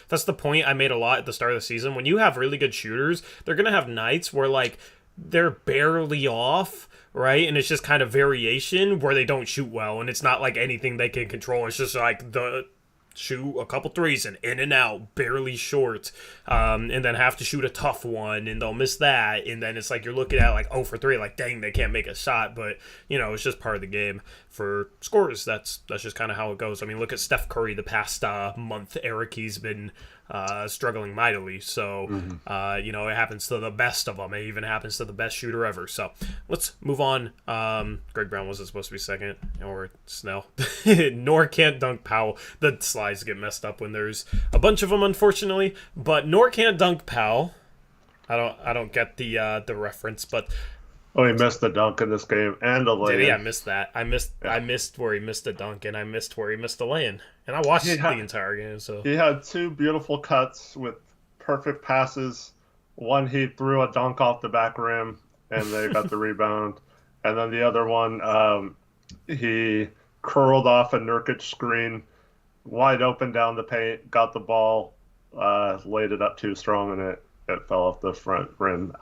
that's the point I made a lot at the start of the season. When you have really good shooters, they're gonna have nights where like they're barely off, right? And it's just kind of variation where they don't shoot well, and it's not like anything they can control. It's just like shoot a couple threes and in and out, barely short, and then have to shoot a tough one, and they'll miss that, and then it's like you're looking at like 0 for 3, like dang, they can't make a shot, but it's just part of the game. For scorers, that's just kind of how it goes. I mean, look at Steph Curry the past month, Eric. He's been struggling mightily, so it happens to the best of them. It even happens to the best shooter ever. So let's move on. Greg Brown wasn't supposed to be second, or Snell. Nor can't dunk Powell. The slides get messed up when there's a bunch of them, unfortunately. But nor can't dunk Powell. I don't get the reference, but. Oh, he missed the dunk in this game and a lay-in. Yeah, I missed that. I missed where he missed a dunk, and I missed where he missed a lay-in. And I watched the entire game. So he had 2 beautiful cuts with perfect passes. One, he threw a dunk off the back rim, and they got the rebound. And then the other one, he curled off a Nurkic screen, wide open down the paint, got the ball, laid it up too strong, and it fell off the front rim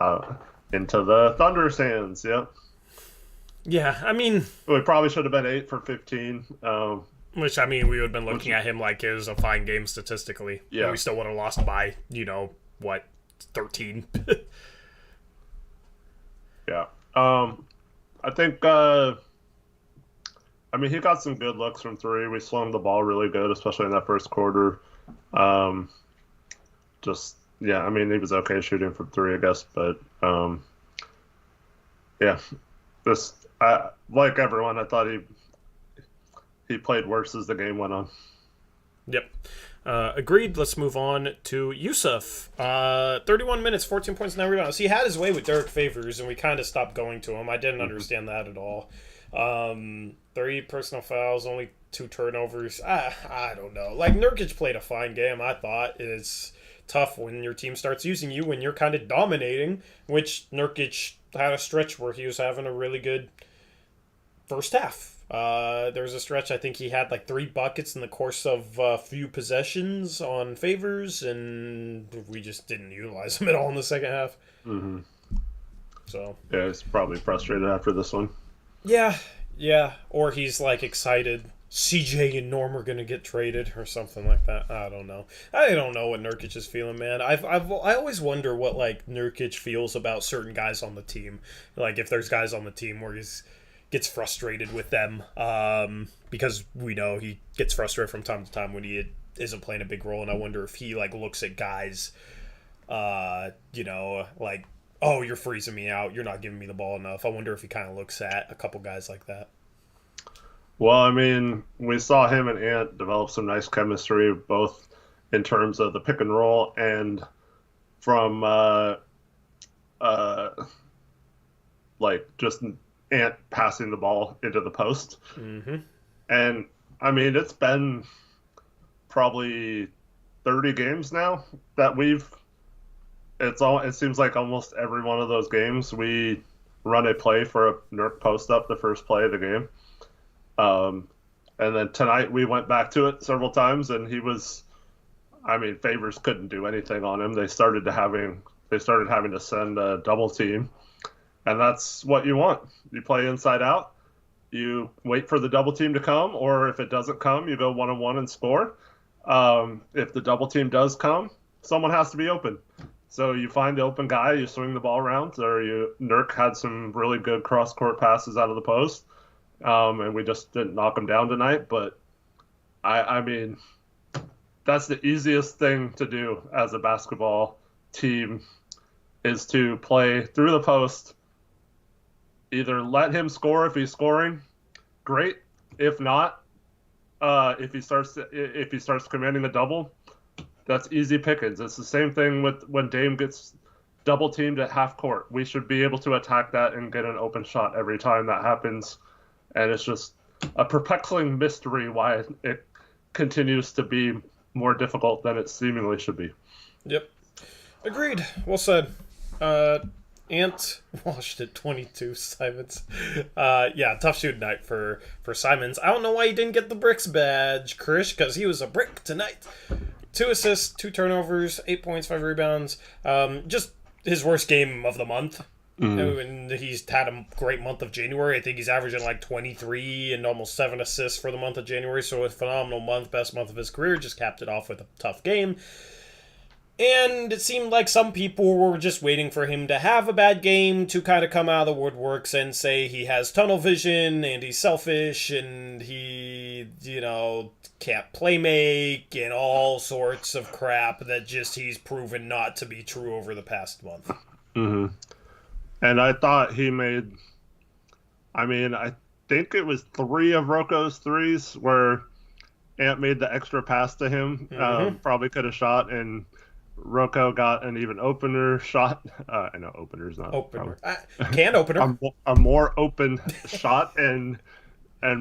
into the Thunder's hands. Yep. Yeah, I mean, we probably should have been 8 for 15. Which, I mean, we would have been looking at him like it was a fine game statistically. Yeah. And we still would have lost by, 13. Yeah. I think, he got some good looks from 3. We slung the ball really good, especially in that first quarter. He was okay shooting from 3, I guess, but like everyone, I thought he played worse as the game went on. Yep. Agreed. Let's move on to Yusuf. 31 minutes, 14 points, 9 rebounds. He had his way with Derek Favors, and we kind of stopped going to him. I didn't understand that at all. 3 personal fouls, only 2 turnovers. I don't know. Like, Nurkic played a fine game, I thought. It's tough when your team starts using you when you're kind of dominating, which Nurkic had a stretch where he was having a really good first half. There was a stretch, I think he had like 3 buckets in the course of a few possessions on Favors, and we just didn't utilize him at all in the second half. Mm-hmm. So yeah, he's probably frustrated after this one. Yeah, Yeah, or he's like excited. CJ and Norm are gonna get traded or something like that. I don't know. I don't know what Nurkic is feeling, man. I always wonder what like Nurkic feels about certain guys on the team. Like if there's guys on the team where he's gets frustrated with them, because we know he gets frustrated from time to time when he isn't playing a big role. And I wonder if he like looks at guys, like, oh, you're freezing me out. You're not giving me the ball enough. I wonder if he kind of looks at a couple guys like that. Well, I mean, we saw him and Ant develop some nice chemistry, both in terms of the pick and roll and from like just Ant passing the ball into the post. Mm-hmm. And I mean, it's been probably 30 games now that it seems like almost every one of those games we run a play for a Nurk post up the first play of the game. And then tonight we went back to it several times, and Favors couldn't do anything on him. They started having to send a double team, and that's what you want. You play inside out. You wait for the double team to come, or if it doesn't come, you go 1-on-1 and score. If the double team does come, someone has to be open. So you find the open guy, you swing the ball around, Nurk had some really good cross-court passes out of the post. And we just didn't knock them down tonight. But, I mean, that's the easiest thing to do as a basketball team is to play through the post. Either let him score if he's scoring, great. If not, if he starts commanding a double, that's easy pickings. It's the same thing with when Dame gets double teamed at half court. We should be able to attack that and get an open shot every time that happens. And it's just a perplexing mystery why it continues to be more difficult than it seemingly should be. Yep. Agreed. Well said. Ant washed it 22 Simons. Tough shooting night for Simons. I don't know why he didn't get the bricks badge, Krish, because he was a brick tonight. 2 assists, 2 turnovers, 8 points, 5 rebounds. Just his worst game of the month. Mm-hmm. And he's had a great month of January. I think he's averaging like 23 and almost 7 assists for the month of January. So a phenomenal month, best month of his career. Just capped it off with a tough game. And it seemed like some people were just waiting for him to have a bad game to kind of come out of the woodworks and say he has tunnel vision and he's selfish and he, can't play make and all sorts of crap that just he's proven not to be true over the past month. Mm-hmm. And I thought he made, I think it was 3 of Rocco's threes where Ant made the extra pass to him. Mm-hmm. Probably could have shot, and Rocco got an even opener shot. I know opener's not opener. Can opener. A more open shot and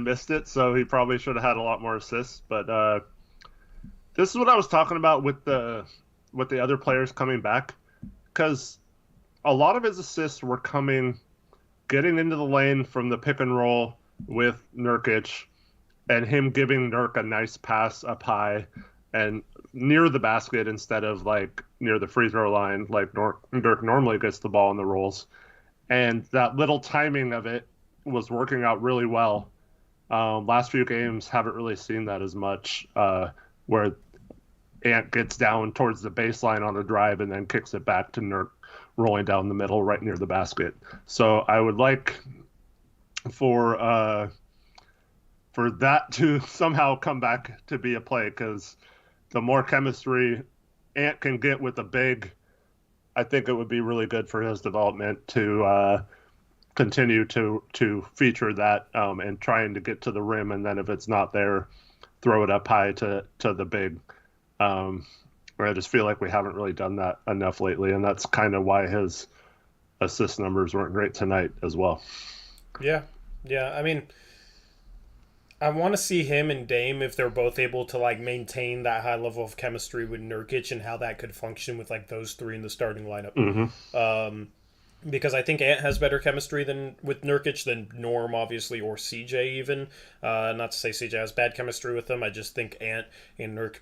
missed it, so he probably should have had a lot more assists. But this is what I was talking about with the other players coming back, because a lot of his assists were getting into the lane from the pick and roll with Nurkic, and him giving Nurk a nice pass up high and near the basket instead of like near the free throw line like Nurk normally gets the ball in the rolls. And that little timing of it was working out really well. Last few games haven't really seen that as much, where Ant gets down towards the baseline on a drive and then kicks it back to Nurk rolling down the middle right near the basket. So I would like for that to somehow come back to be a play, because the more chemistry Ant can get with the big, I think it would be really good for his development to continue to feature that and trying to get to the rim, and then if it's not there, throw it up high to the big. Where I just feel like we haven't really done that enough lately, and that's kind of why his assist numbers weren't great tonight as well. Yeah. I want to see him and Dame, if they're both able to like maintain that high level of chemistry with Nurkic, and how that could function with like those 3 in the starting lineup. Mm-hmm. Because I think Ant has better chemistry with Nurkic than Norm, obviously, or CJ even. Not to say CJ has bad chemistry with him. I just think Ant and Nurk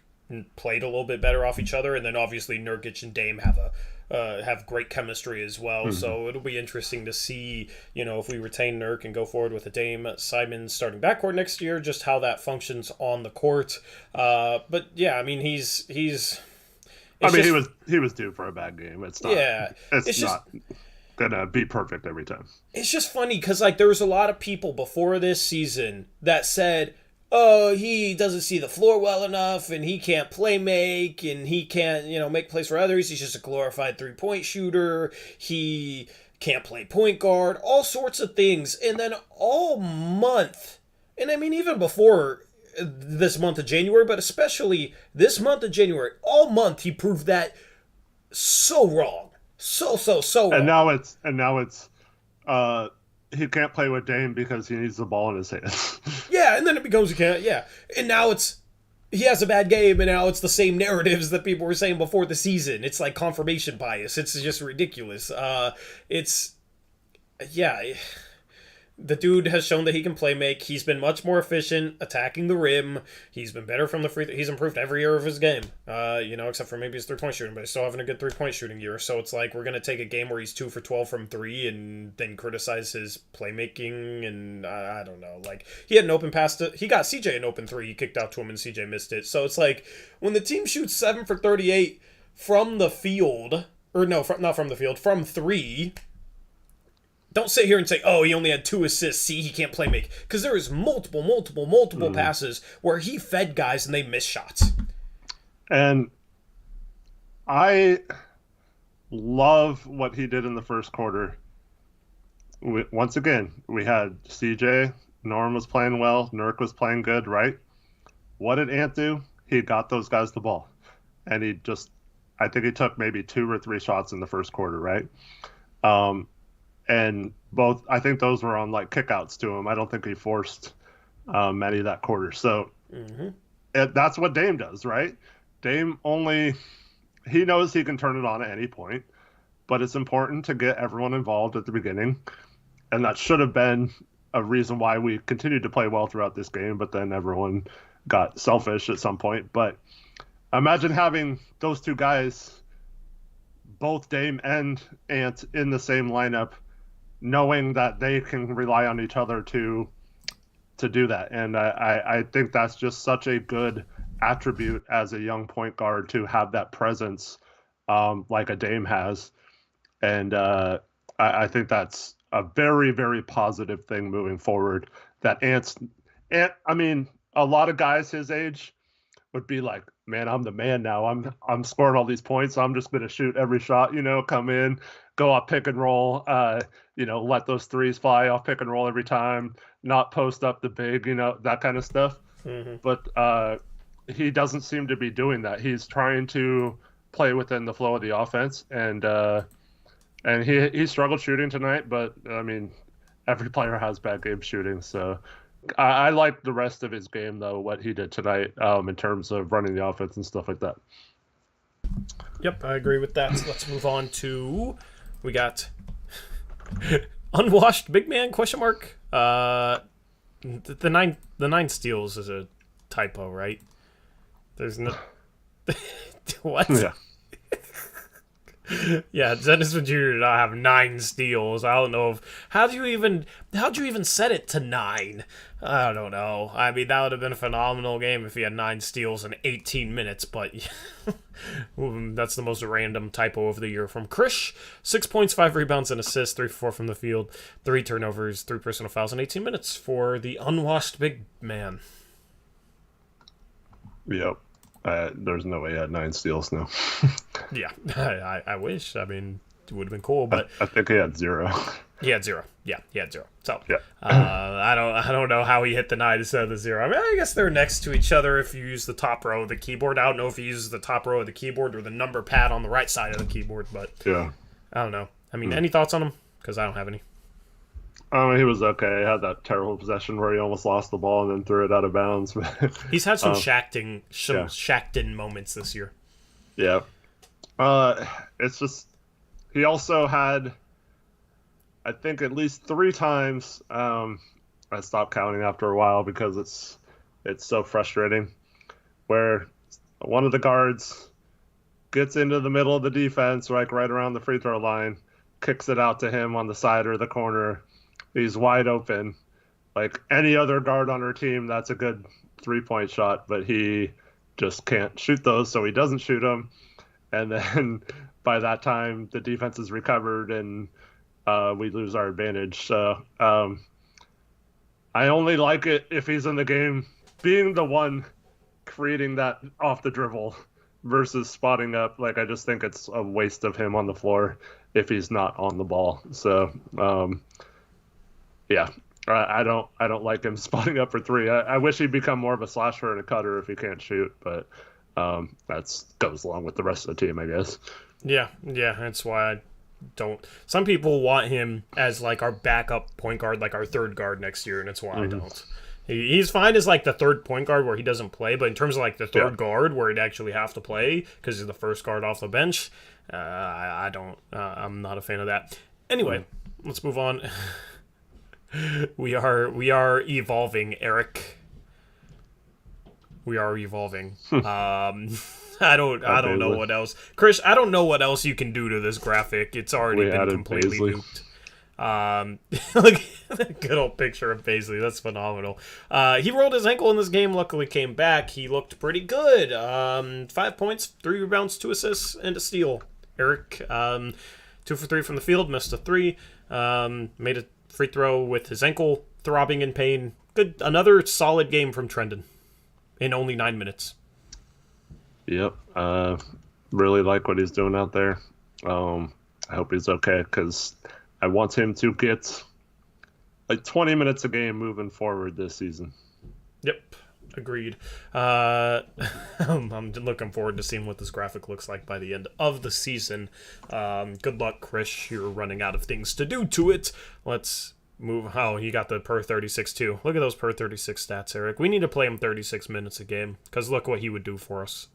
played a little bit better off each other, and then obviously Nurkic and Dame have great chemistry as well. So it'll be interesting to see, if we retain Nurk and go forward with a Dame Simon starting backcourt next year, just how that functions on the court. But yeah, I mean, he was due for a bad game. It's not. Yeah, it's not gonna be perfect every time. It's just funny because there was a lot of people before this season that said, "Oh, he doesn't see the floor well enough, and he can't play make, and he can't make plays for others. He's just a glorified 3-point shooter. He can't play point guard. All sorts of things." And then all month, and I mean even before this month of January, but especially this month of January, all month he proved that so wrong. So wrong. And now it's he can't play with Dame because he needs the ball in his hands. Yeah, and then it becomes he can't. Yeah, and now he has a bad game, and now it's the same narratives that people were saying before the season. It's like confirmation bias. It's just ridiculous. The dude has shown that he can play make. He's been much more efficient attacking the rim. He's been better from the free throw. He's improved every year of his game, except for maybe his 3-point shooting, but he's still having a good 3-point shooting year. So it's like we're going to take a game where he's 2 for 12 from 3 and then criticize his playmaking, and I don't know. Like, he had an open pass he got CJ an open 3. He kicked out to him, and CJ missed it. So it's like when the team shoots 7 for 38 from the field, not from the field, from 3, don't sit here and say, "Oh, he only had 2 assists. See, he can't play make." Because there is multiple passes where he fed guys and they missed shots. And I love what he did in the first quarter. Once again, we had CJ, Norm was playing well, Nurk was playing good, right? What did Ant do? He got those guys the ball. And I think he took maybe 2 or 3 shots in the first quarter, right? And I think those were on like kickouts to him. I don't think he forced many that quarter. So that's what Dame does, right? Dame he knows he can turn it on at any point, but it's important to get everyone involved at the beginning. And that should have been a reason why we continued to play well throughout this game, but then everyone got selfish at some point. But imagine having those 2 guys, both Dame and Ant, in the same lineup, knowing that they can rely on each other to do that. And I think that's just such a good attribute as a young point guard, to have that presence like a Dame has. And I think that's a very, very positive thing moving forward. That I mean, a lot of guys his age would be like, "Man, I'm the man now. I'm scoring all these points. So I'm just going to shoot every shot, come in, go off pick and roll, let those threes fly off pick and roll every time, not post up the big, that kind of stuff." But he doesn't seem to be doing that. He's trying to play within the flow of the offense, and he struggled shooting tonight, but I mean, every player has bad game shooting, so I like the rest of his game, though, what he did tonight in terms of running the offense and stuff like that. Yep, I agree with that. So let's move on to, we got unwashed big man, question mark. The nine steals is a typo, right? There's no... What? Yeah. Yeah, Dennis Jr. did not have 9 steals. I don't know how'd you even set it to 9? I don't know. I mean, that would have been a phenomenal game if he had 9 steals in 18 minutes, but that's the most random typo of the year from Krish. 6 points, 5 rebounds, and assists, 3 for 4 from the field, 3 turnovers, 3 personal fouls in 18 minutes for the unwashed big man. Yep. There's no way he had 9 steals now. Yeah, I wish. I mean, it would have been cool, but I think he had 0. He had 0. Yeah, he had 0. So yeah. I don't know how he hit the 9 instead of the 0. I mean, I guess they're next to each other if you use the top row of the keyboard. I don't know if he uses the top row of the keyboard or the number pad on the right side of the keyboard, but yeah, I don't know. I mean, any thoughts on him? Because I don't have any. He was okay. He had that terrible possession where he almost lost the ball and then threw it out of bounds. He's had some Shackton moments this year. Yeah. It's just, he also had, I think, at least 3 times. I stopped counting after a while because it's so frustrating. Where one of the guards gets into the middle of the defense, like right around the free throw line, kicks it out to him on the side or the corner. He's wide open. Like any other guard on our team, that's a good 3-point shot, but he just can't shoot those, so he doesn't shoot them. And then by that time, the defense is recovered and we lose our advantage. So I only like it if he's in the game being the one creating that off the dribble versus spotting up. Like, I just think it's a waste of him on the floor if he's not on the ball. So, yeah, I don't like him spotting up for three. I wish he'd become more of a slasher and a cutter if he can't shoot, but that's goes along with the rest of the team, I guess. Yeah, that's why I don't. Some people want him as like our backup point guard, like our third guard next year, and that's why I don't. He's fine as like the third point guard where he doesn't play, but in terms of like the third guard where he'd actually have to play because he's the first guard off the bench, I don't. I'm not a fan of that. Anyway, let's move on. We are evolving, Eric. We are evolving. I don't know what else, Chris. I don't know what else you can do to this graphic. It's already been completely nuked. Look at that good old picture of Paisley. That's phenomenal. He rolled his ankle in this game. Luckily came back. He looked pretty good. 5 points, 3 rebounds, 2 assists, and a steal. Eric, 2 for 3 from the field, missed a 3. Made a free throw with his ankle throbbing in pain. Good, another solid game from Trendon in only 9 minutes. Yep. Really like what he's doing out there. I hope he's okay because I want him to get like 20 minutes a game moving forward this season. Yep. Agreed. I'm looking forward to seeing what this graphic looks like by the end of the season. Good luck, Chris. You're running out of things to do to it. Let's move. Oh, you got the per 36 too. Look at those per 36 stats, Eric. We need to play him 36 minutes a game because look what he would do for us.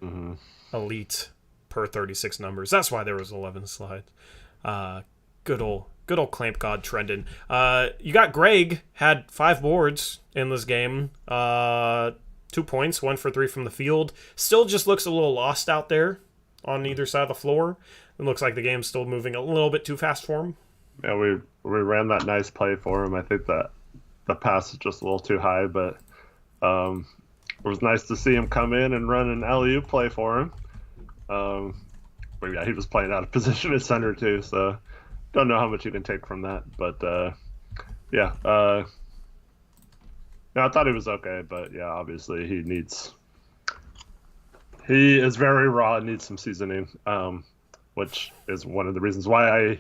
Mm-hmm. Elite per 36 numbers. That's why there was 11 slides. Good old clamp god Trendon. You got Greg had 5 boards in this game. 2 points, 1 for 3 from the field. Still just looks a little lost out there on either side of the floor. It looks like the game's still moving a little bit too fast for him. Yeah, we ran that nice play for him. I think that the pass is just a little too high, but it was nice to see him come in and run an alley-oop play for him. But yeah, he was playing out of position at center too, so don't know how much you can take from that. But yeah, I thought he was okay, but yeah, obviously he is very raw and needs some seasoning, which is one of the reasons why I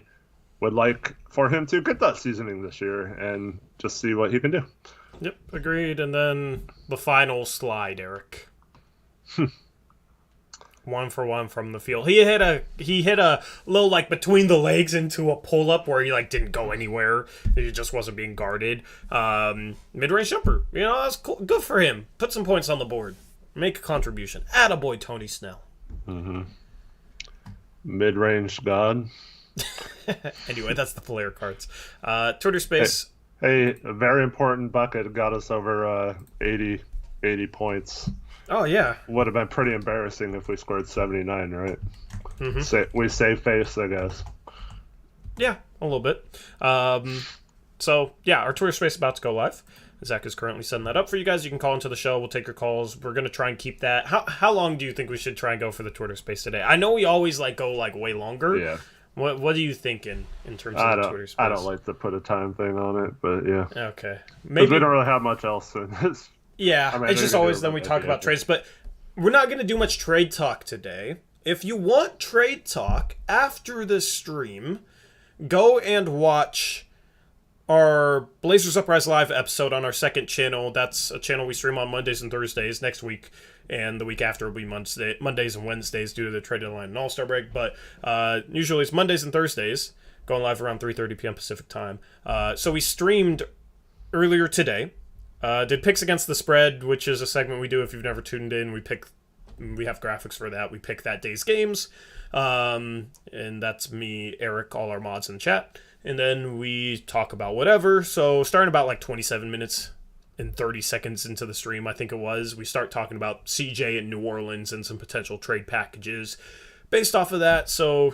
would like for him to get that seasoning this year and just see what he can do. Yep, agreed. And then the final slide, Eric. 1 for 1 from the field. He hit a little like between the legs into a pull up where he like didn't go anywhere. He just wasn't being guarded. Mid-range jumper. You know, that's cool. Good for him. Put some points on the board. Make a contribution. Attaboy, Tony Snell. Mm-hmm. Mid-range god. Anyway, that's the player cards. Twitter space. Hey, a very important bucket got us over 80 points. Oh, yeah. Would have been pretty embarrassing if we scored 79, right? Mm-hmm. We save face, I guess. Yeah, a little bit. So, yeah, our Twitter space is about to go live. Zach is currently setting that up for you guys. You can call into the show. We'll take your calls. We're going to try and keep that. How long do you think we should try and go for the Twitter space today? I know we always go way longer. Yeah. What are you thinking in terms of the Twitter space? I don't like to put a time thing on it, but yeah. Okay. Maybe we don't really have much else in this. Yeah, I mean, it's just always then we talk about trades, but we're not going to do much trade talk today. If you want trade talk after this stream, go and watch our Blazers Uprise Live episode on our second channel. That's a channel we stream on Mondays and Thursdays. Next week and the week after will be Mondays and Wednesdays due to the trade deadline and All-Star break. But usually it's Mondays and Thursdays, going live around 3:30 p.m. Pacific time. So we streamed earlier today. Did picks against the spread, which is a segment we do if you've never tuned in. We have graphics for that. We pick that day's games. And that's me, Eric, all our mods in the chat. And then we talk about whatever. So starting about 27 minutes in 30 seconds into the stream, I think it was, we start talking about CJ in New Orleans and some potential trade packages based off of that. So,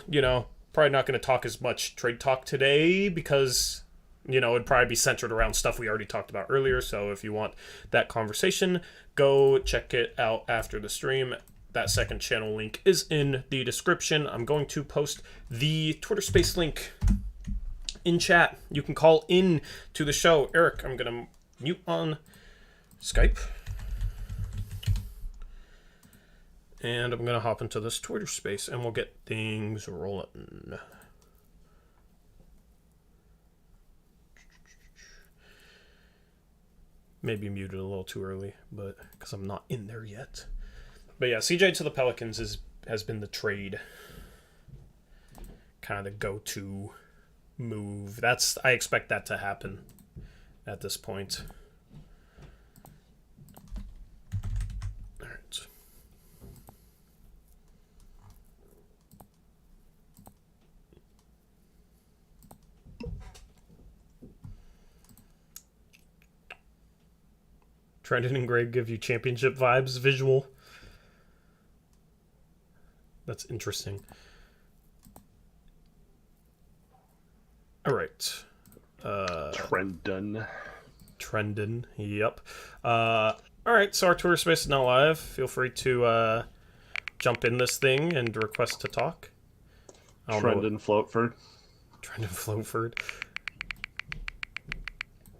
probably not going to talk as much trade talk today because, it'd probably be centered around stuff we already talked about earlier. So if you want that conversation, go check it out after the stream. That second channel link is in the description. I'm going to post the Twitter Space link in chat. You can call in to the show. Eric, I'm going to mute on Skype. And I'm going to hop into this Twitter Space and we'll get things rolling. Maybe muted a little too early, but because I'm not in there yet. But yeah, CJ to the Pelicans has been the trade. Kind of the go-to move. I expect that to happen at this point. All right. Trendon and Greg give you championship vibes visual. That's interesting. All right. Trendon. Yep. All right, so our Twitter space is now live. Feel free to jump in this thing and request to talk. Trendon Floatford. Trendon Floatford.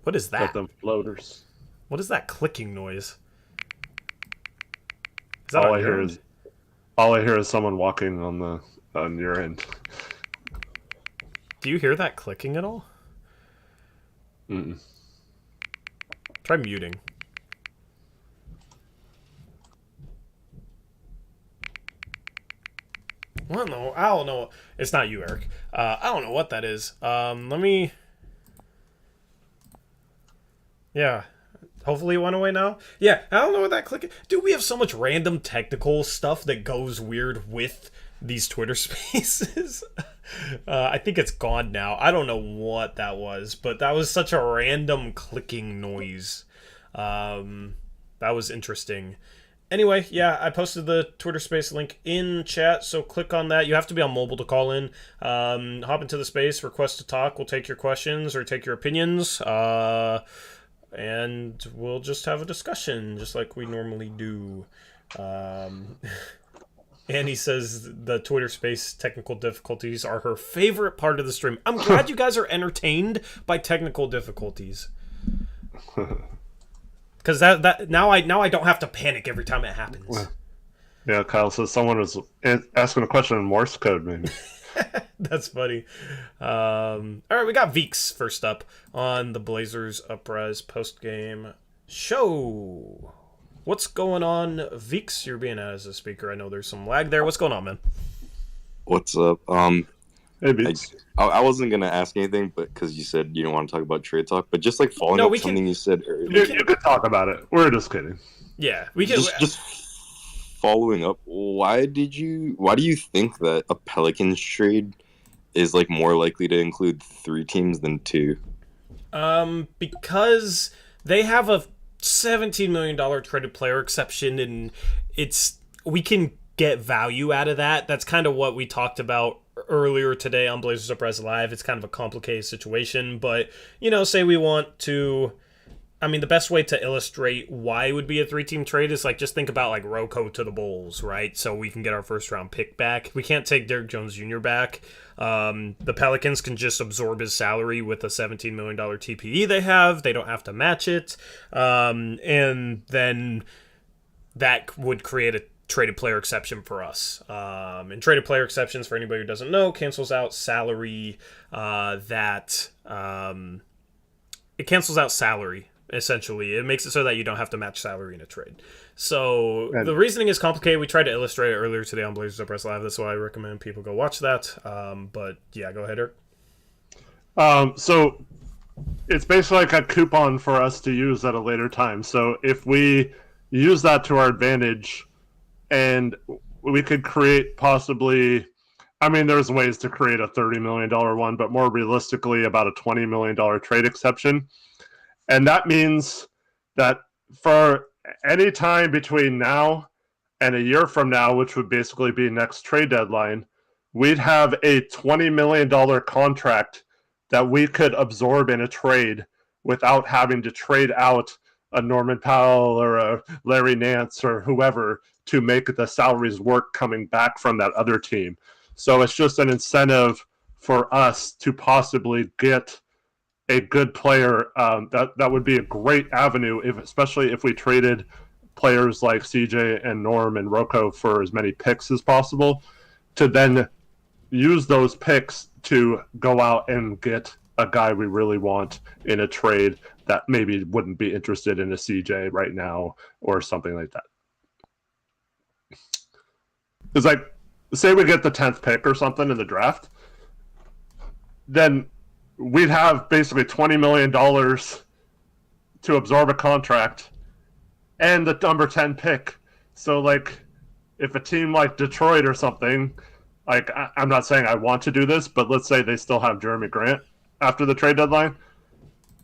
What is that? Got them floaters. What is that clicking noise? Is All I hear is someone walking on your end. Do you hear that clicking at all? Mm-mm. Try muting. I don't know. It's not you, Eric. I don't know what that is. Let me... Yeah. Hopefully it went away now. Yeah, I don't know what that clicking... Dude, we have so much random technical stuff that goes weird with these Twitter spaces. I think it's gone now. I don't know what that was, but that was such a random clicking noise. That was interesting. Anyway, yeah, I posted the Twitter space link in chat, so click on that. You have to be on mobile to call in. Hop into the space, request to talk. We'll take your questions or take your opinions. And we'll just have a discussion, just like we normally do. Annie says the Twitter space technical difficulties are her favorite part of the stream. I'm glad you guys are entertained by technical difficulties. Because that now I don't have to panic every time it happens. Yeah, Kyle says someone was asking a question in Morse code, maybe. That's funny. All right, we got Veeks first up on the Blazers Uprise post-game show. What's going on, Veeks? You're being added as a speaker. I know there's some lag there. What's going on, man? What's up? Hey, Veeks. I wasn't gonna ask anything, but because you said you don't want to talk about trade talk, but just like following up something you said earlier. You can talk about it. We're just kidding. Yeah, we can. Just following up. Why do you think that a Pelicans trade is like more likely to include 3 teams than 2? Because they have a $17 million traded player exception, and we can get value out of that. That's kind of what we talked about earlier today on Blazers Uprise Live. It's kind of a complicated situation, but say we want to... I mean, the best way to illustrate why it would be a 3-team trade is just think about Rocco to the Bulls, right? So we can get our first round pick back. We can't take Derrick Jones Jr. back. The Pelicans can just absorb his salary with a $17 million TPE they have. They don't have to match it. And then that would create a traded player exception for us. And traded player exceptions, for anybody who doesn't know, cancels out salary it cancels out salary. Essentially, it makes it so that you don't have to match salary in a trade. So the reasoning is complicated. We tried to illustrate it earlier today on Blazers Uprise Live. That's why I recommend people go watch that. But yeah, go ahead, Eric. So it's basically like a coupon for us to use at a later time. So if we use that to our advantage, and we could create possibly, I mean, there's ways to create a $30 million one, but more realistically, about a $20 million trade exception. And that means that for any time between now and a year from now, which would basically be next trade deadline, we'd have a $20 million contract that we could absorb in a trade without having to trade out a Norman Powell or a Larry Nance or whoever to make the salaries work coming back from that other team. So it's just an incentive for us to possibly get a good player. That would be a great avenue, especially if we traded players like CJ and Norm and Rocco for as many picks as possible, to then use those picks to go out and get a guy we really want in a trade that maybe wouldn't be interested in a CJ right now or something like that. It's like, say we get the 10th pick or something in the draft, then we'd have basically $20 million to absorb a contract and the number 10 pick. So, like, if a team like Detroit or something, like, I'm not saying I want to do this, but let's say they still have Jeremy Grant after the trade deadline,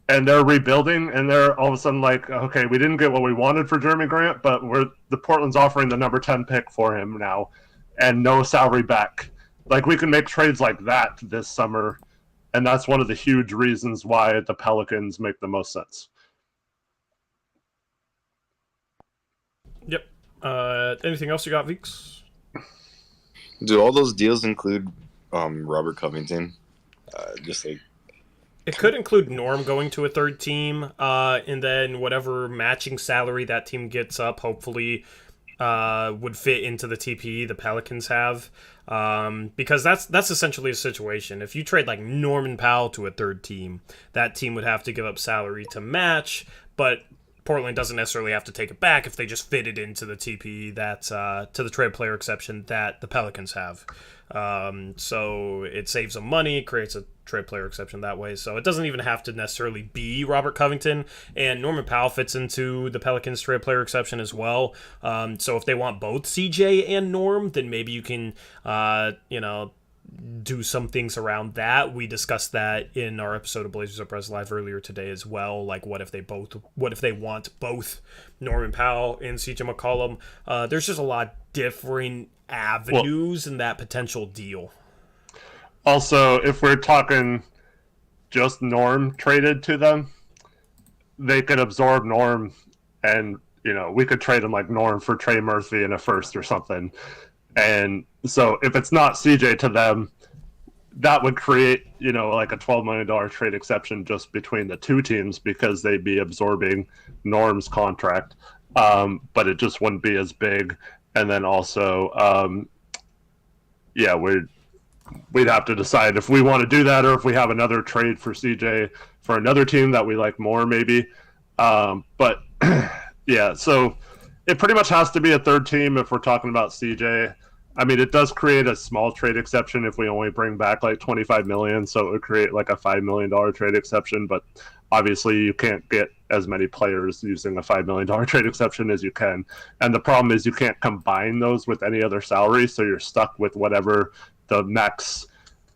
and they're rebuilding, and they're all of a sudden like, okay, we didn't get what we wanted for Jeremy Grant, but the Portland's offering the number 10 pick for him now, and no salary back. Like, we can make trades like that this summer, and that's one of the huge reasons why the Pelicans make the most sense. Yep. Anything else you got, Veeks? Do all those deals include Robert Covington? Just like, it could include Norm going to a third team, and then whatever matching salary that team gets up, hopefully, would fit into the TPE the Pelicans have. Because that's essentially a situation. If you trade like Norman Powell to a third team, that team would have to give up salary to match, but Portland doesn't necessarily have to take it back if they just fit it into the TPE that to the trade player exception that the Pelicans have. So it saves them money, creates a trade player exception that way. So it doesn't even have to necessarily be Robert Covington, and Norman Powell fits into the Pelicans trade player exception as well. So if they want both CJ and Norm, then maybe you can, do some things around that. We discussed that in our episode of Blazers Uprise Live earlier today as well. Like, what if they want both Norman Powell and CJ McCollum? There's just a lot of different avenues in that potential deal. Also, if we're talking just Norm traded to them, they could absorb Norm, and we could trade him like Norm for Trey Murphy in a first or something. And so if it's not CJ to them, that would create, like a $12 million trade exception just between the two teams, because they'd be absorbing Norm's contract. But it just wouldn't be as big. And then also, we'd have to decide if we want to do that, or if we have another trade for CJ for another team that we like more, maybe. But yeah, so it pretty much has to be a third team if we're talking about CJ. I mean, it does create a small trade exception if we only bring back like $25 million, so it would create like a $5 million trade exception. But obviously, you can't get as many players using a $5 million trade exception as you can. And the problem is you can't combine those with any other salary, so you're stuck with whatever the max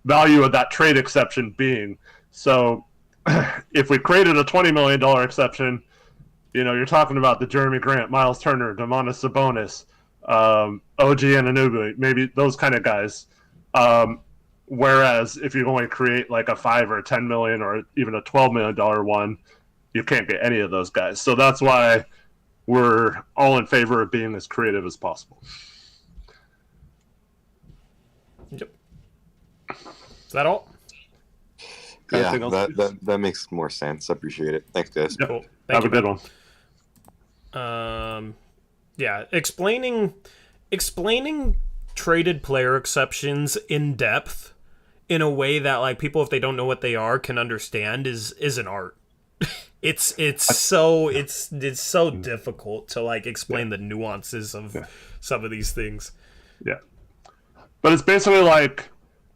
value of that trade exception being. So if we created a $20 million exception, you're talking about the Jeremy Grant, Miles Turner, Domantas Sabonis, OG Anunoby, maybe those kind of guys. Whereas if you only create like a $5 or a $10 million or even a $12 million one, you can't get any of those guys. So that's why we're all in favor of being as creative as possible. Yep. Is that all? Yeah, that makes more sense. I appreciate it. Thanks, guys. Yep. Cool. Have a good one. Yeah, explaining traded player exceptions in depth in a way that like people, if they don't know what they are, can understand is an art. It's so difficult to like explain the nuances of some of these things. Yeah. But it's basically like,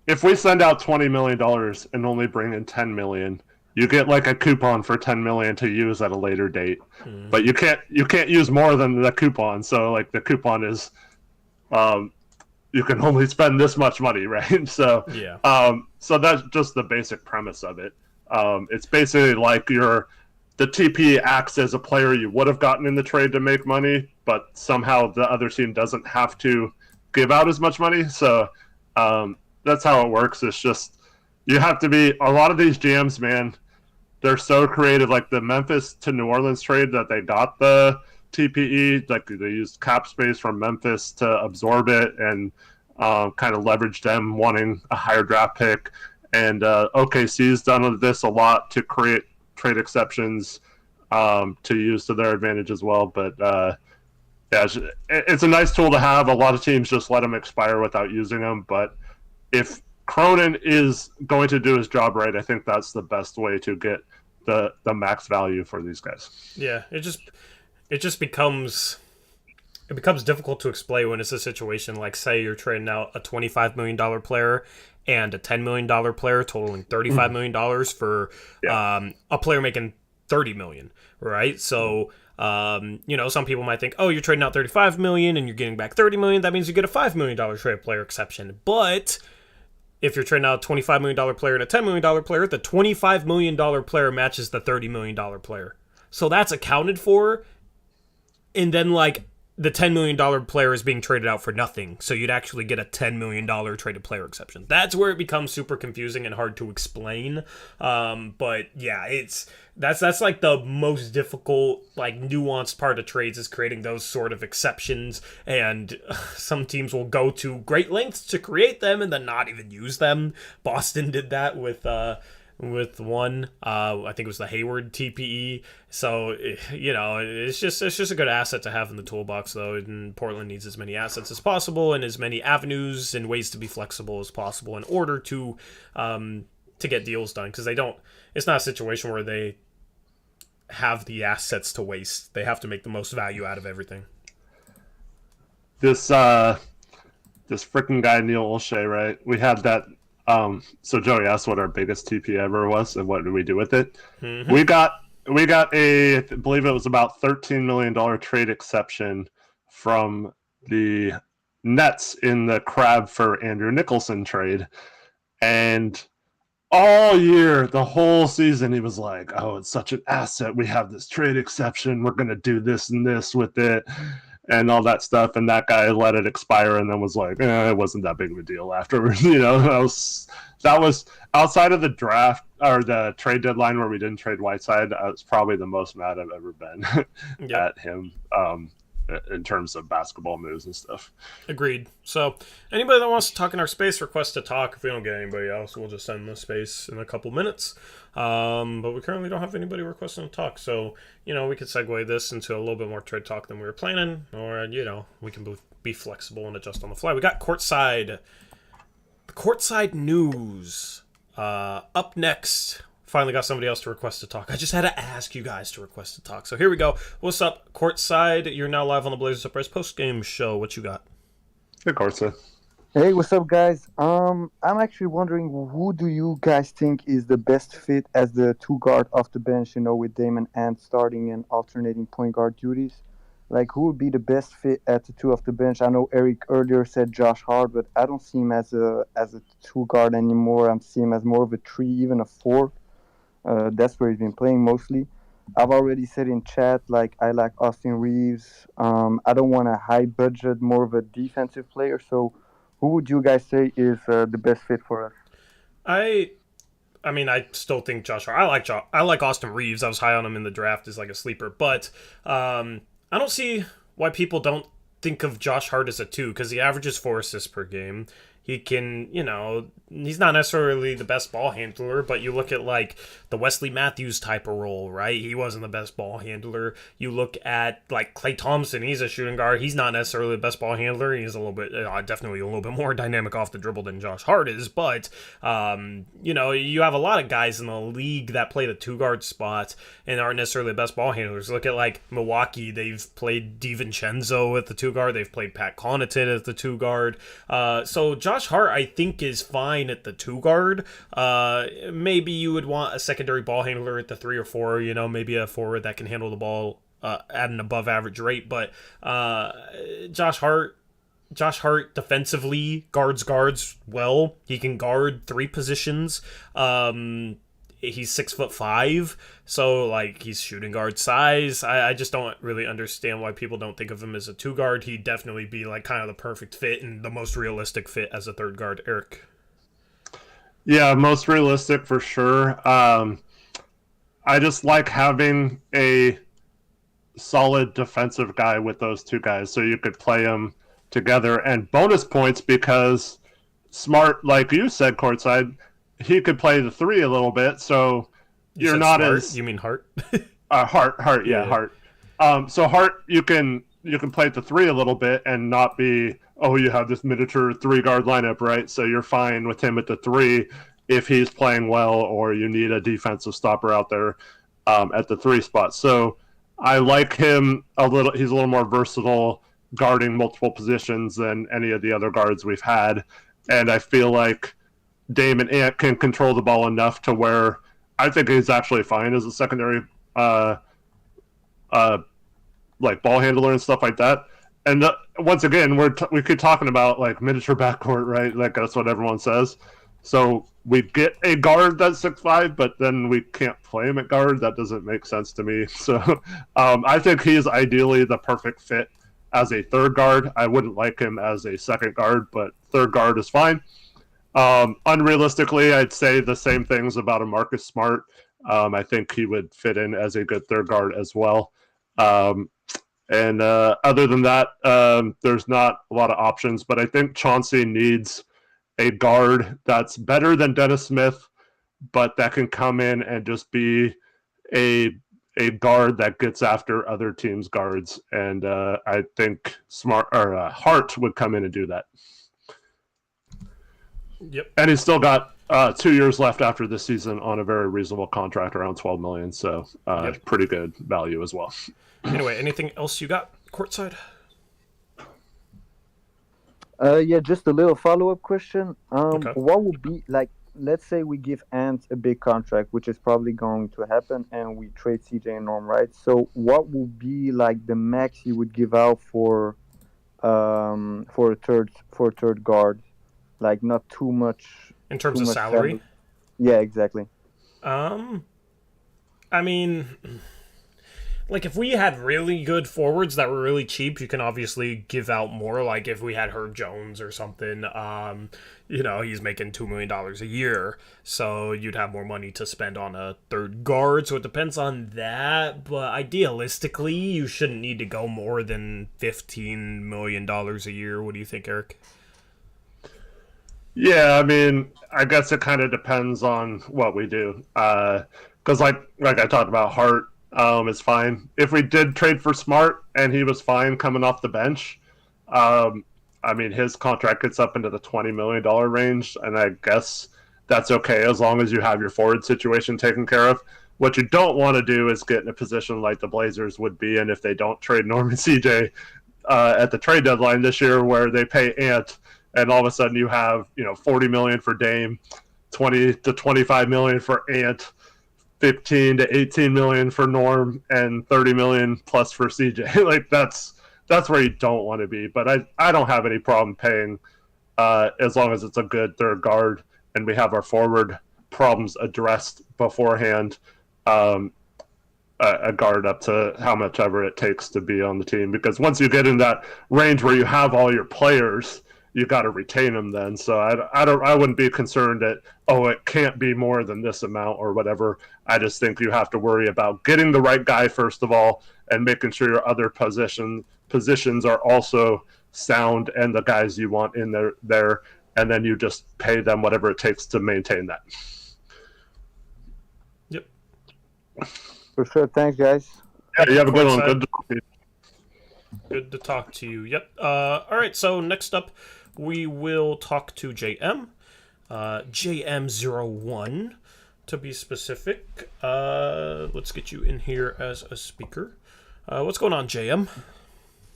if we send out $20 million and only bring in $10 million, you get like a coupon for $10 million to use at a later date. But you can't use more than the coupon. So like the coupon is, you can only spend this much money, right? So so that's just the basic premise of it. It's basically like you're the TP acts as a player you would have gotten in the trade to make money, but somehow the other team doesn't have to give out as much money. So that's how it works. It's just you have to be a lot of these GMs, man. They're so creative. Like the Memphis to New Orleans trade that they got the TPE, like they used cap space from Memphis to absorb it and kind of leverage them wanting a higher draft pick. And OKC's done this a lot to create trade exceptions to use to their advantage as well. But yeah, it's a nice tool to have. A lot of teams just let them expire without using them. But if Cronin is going to do his job right, I think that's the best way to get the max value for these guys. Yeah, it just becomes difficult to explain when it's a situation like, say, you're trading out a $25 million player and a $10 million player totaling $35 million for a player making $30 million, right? So, some people might think, oh, you're trading out $35 million and you're getting back $30 million. That means you get a $5 million trade player exception. But if you're trading out a $25 million player and a $10 million player, the $25 million player matches the $30 million player. So that's accounted for. And then, the $10 million player is being traded out for nothing. So you'd actually get a $10 million traded player exception. That's where it becomes super confusing and hard to explain. But yeah, that's the most difficult, nuanced part of trades is creating those sort of exceptions. And some teams will go to great lengths to create them and then not even use them. Boston did that with one, I think it was the Hayward TPE. So, it's just a good asset to have in the toolbox, though. And Portland needs as many assets as possible and as many avenues and ways to be flexible as possible in order to get deals done. Because it's not a situation where they have the assets to waste. They have to make the most value out of everything. This freaking guy, Neil Olshey, right? We had that. So Joey asked what our biggest TP ever was and what did we do with it. Mm-hmm. We got I believe it was about $13 million trade exception from the Nets in the Crab for Andrew Nicholson trade. And all year, the whole season, he was like, oh, it's such an asset. We have this trade exception. We're going to do this and this with it. And all that stuff, and that guy let it expire, and then was like, it wasn't that big of a deal afterwards. That was outside of the draft or the trade deadline where we didn't trade Whiteside. It's probably the most mad I've ever been at him in terms of basketball moves and stuff. Agreed. So anybody that wants to talk in our space, request to talk. If we don't get anybody else, we'll just send the space in a couple minutes. But we currently don't have anybody requesting to talk. So, we could segue this into a little bit more trade talk than we were planning. Or, we can be flexible and adjust on the fly. We got courtside news up next. Finally got somebody else to request to talk. I just had to ask you guys to request to talk. So here we go. What's up, Courtside? You're now live on the Blazers Uprise Postgame show. What you got? Hey, Courtside. Hey, what's up, guys? I'm actually wondering, who do you guys think is the best fit as the two guard off the bench, with Damon Ant starting and alternating point guard duties? Who would be the best fit at the two off the bench? I know Eric earlier said Josh Hart, but I don't see him as a two guard anymore. I'm seeing him as more of a 3, even a 4. That's where he's been playing mostly. I've already said in chat, I like Austin Reeves. I don't want a high budget, more of a defensive player. So who would you guys say is the best fit for us? I still think Josh Hart. I like Austin Reeves. I was high on him in the draft as a sleeper. But I don't see why people don't think of Josh Hart as a 2, because he averages 4 assists per game. He can, he's not necessarily the best ball handler, but you look at the Wesley Matthews type of role, right? He wasn't the best ball handler. You look at Klay Thompson, he's a shooting guard. He's not necessarily the best ball handler. He's a little bit, definitely a little bit more dynamic off the dribble than Josh Hart is. But, you have a lot of guys in the league that play the 2-guard spot and aren't necessarily the best ball handlers. Look at Milwaukee. They've played DiVincenzo at the 2-guard. They've played Pat Connaughton at the 2-guard. So Josh Hart, I think, is fine at the 2-guard. Maybe you would want a secondary ball handler at the 3 or 4, maybe a forward that can handle the ball at an above average rate. But Josh Hart defensively guards well. He can guard 3 positions. he's 6'5", so like he's shooting guard size. I just don't really understand why people don't think of him as a 2-guard. He'd definitely be like kind of the perfect fit and the most realistic fit as a 3rd guard. Eric. Yeah, most realistic for sure. I just like having a solid defensive guy with those 2 guys, so you could play them together. And bonus points because Smart, like you said, courtside, he could play the 3 a little bit. So you're not Smart? as You mean Hart? Hart, yeah, Hart. So Hart, you can play the 3 a little bit and not be, oh, you have this miniature 3-guard lineup, right? So you're fine with him at the 3 if he's playing well, or you need a defensive stopper out there at the 3 spot. So I like him a little. He's a little more versatile, guarding multiple positions than any of the other guards we've had. And I feel like Dame and Ant can control the ball enough to where I think he's actually fine as a secondary like ball handler and stuff like that. And once again, we keep talking about like miniature backcourt, right? Like that's what everyone says. So we get a guard that's 6'5", but then we can't play him at guard. That doesn't make sense to me. So I think he is ideally the perfect fit as a 3rd guard. I wouldn't like him as a 2nd guard, but 3rd guard is fine. Unrealistically, I'd say the same things about a Marcus Smart. I think he would fit in as a good 3rd guard as well. And other than that, there's not a lot of options, but I think Chauncey needs a guard that's better than Dennis Smith, but that can come in and just be a guard that gets after other teams' guards. And I think Hart would come in and do that. Yep. And he's still got 2 years left after this season on a very reasonable contract, around $12 million. So pretty good value as well. Anyway, anything else you got courtside? Yeah, just a little follow-up question. Okay. What would be like? Let's say we give Ant a big contract, which is probably going to happen, and we trade CJ and Norm, right? So, what would be like the max you would give out for a third guard? Like not too much In terms of salary? Yeah, exactly. I mean, like if we had really good forwards that were really cheap, you can obviously give out more. Like if we had Herb Jones or something, he's making $2 million a year, so you'd have more money to spend on a 3rd guard. So it depends on that, but idealistically, you shouldn't need to go more than $15 million a year. What do you think, Eric? Yeah, I mean, I guess it kind of depends on what we do. Because like I talked about, Hart is fine. If we did trade for Smart and he was fine coming off the bench, I mean, his contract gets up into the $20 million range, and I guess that's okay as long as you have your forward situation taken care of. What you don't want to do is get in a position like the Blazers would be in if they don't trade Norman CJ at the trade deadline this year, where they pay Ant, and all of a sudden you have $40 million for Dame, $20 to $25 million for Ant, $15 to $18 million for Norm, and $30 million plus for CJ. Like that's where you don't want to be. But I don't have any problem paying as long as it's a good 3rd guard and we have our forward problems addressed beforehand. A guard up to how much ever it takes to be on the team, because once you get in that range where you have all your players, you got to retain them then. So I wouldn't be concerned that, it can't be more than this amount or whatever. I just think you have to worry about getting the right guy first of all, and making sure your other positions are also sound and the guys you want in there, and then you just pay them whatever it takes to maintain that. Yep. For sure. Thanks, guys. Yeah, you have a good one. Good to talk to you. Good to talk to you. Yep. All right, so next up, we will talk to JM. JM01, to be specific. Let's get you in here as a speaker. What's going on, JM?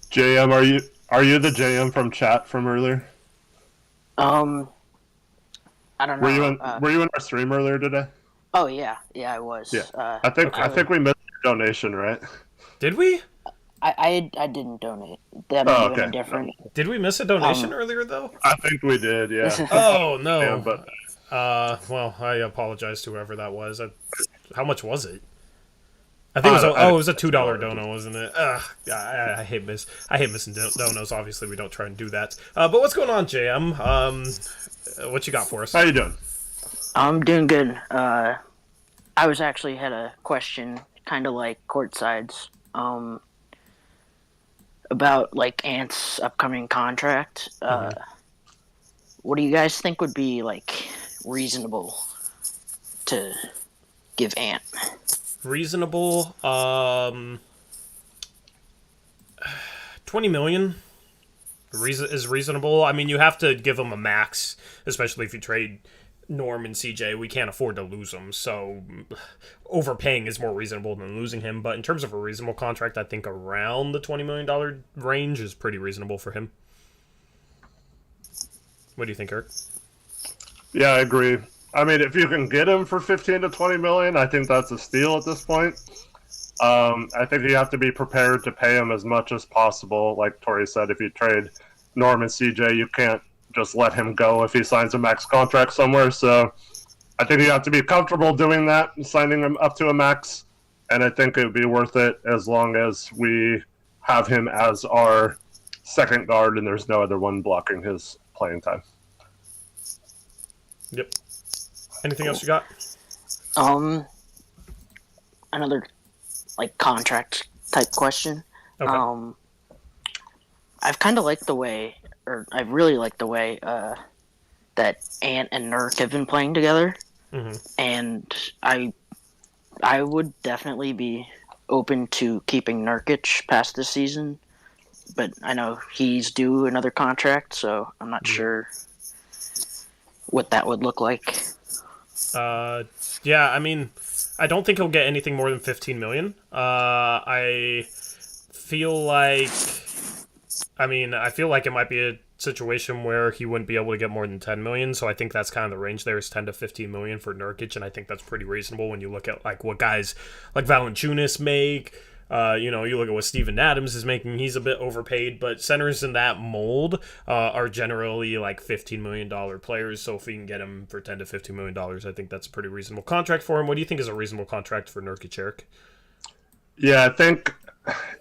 JM, are you the JM from chat from earlier? I don't know. Were you in our stream earlier today? Oh yeah, I was. Yeah. I think we missed your donation, right? Did we? I didn't donate. That might have been different. Did we miss a donation earlier though? I think we did. Yeah. Oh no. Yeah, but Well, I apologize to whoever that was. How much was it? I think it was a $2 dono, wasn't it? I hate missing donos. Obviously, we don't try and do that. But what's going on, JM? What you got for us? How you doing? I'm doing good. I was actually had a question, kind of like courtside's, about like Ant's upcoming contract. What do you guys think would be like reasonable to give Ant? Reasonable, 20 million is reasonable. I mean, you have to give him a max, especially if you trade Norm and CJ. We can't afford to lose them, so overpaying is more reasonable than losing him. But in terms of a reasonable contract, I think around the $20 million range is pretty reasonable for him. What do you think, Eric? Yeah, I agree. I mean, if you can get him for 15 to 20 million, I think that's a steal at this point. I think you have to be prepared to pay him as much as possible. Like Tori said, if you trade Norm and CJ, you can't just let him go if he signs a max contract somewhere. So I think you have to be comfortable doing that and signing him up to a max. And I think it would be worth it as long as we have him as our second guard and there's no other one blocking his playing time. Yep. Anything else you got? Another like contract type question. Okay. I've kind of liked the way, or I really like the way that Ant and Nurk have been playing together, and I would definitely be open to keeping Nurkic past this season, but I know he's due another contract, so I'm not sure what that would look like. Yeah, I mean, I don't think he'll get anything more than 15 million. I feel like it might be a situation where he wouldn't be able to get more than 10 million, so I think that's kind of the range there is 10 to 15 million for Nurkic, and I think that's pretty reasonable when you look at like what guys like Valanciunas make. You look at what Steven Adams is making, he's a bit overpaid, but centers in that mold are generally like $15 million players, so if we can get him for $10 to $15 million, I think that's a pretty reasonable contract for him. What do you think is a reasonable contract for Nurkic, Eric? Yeah, I think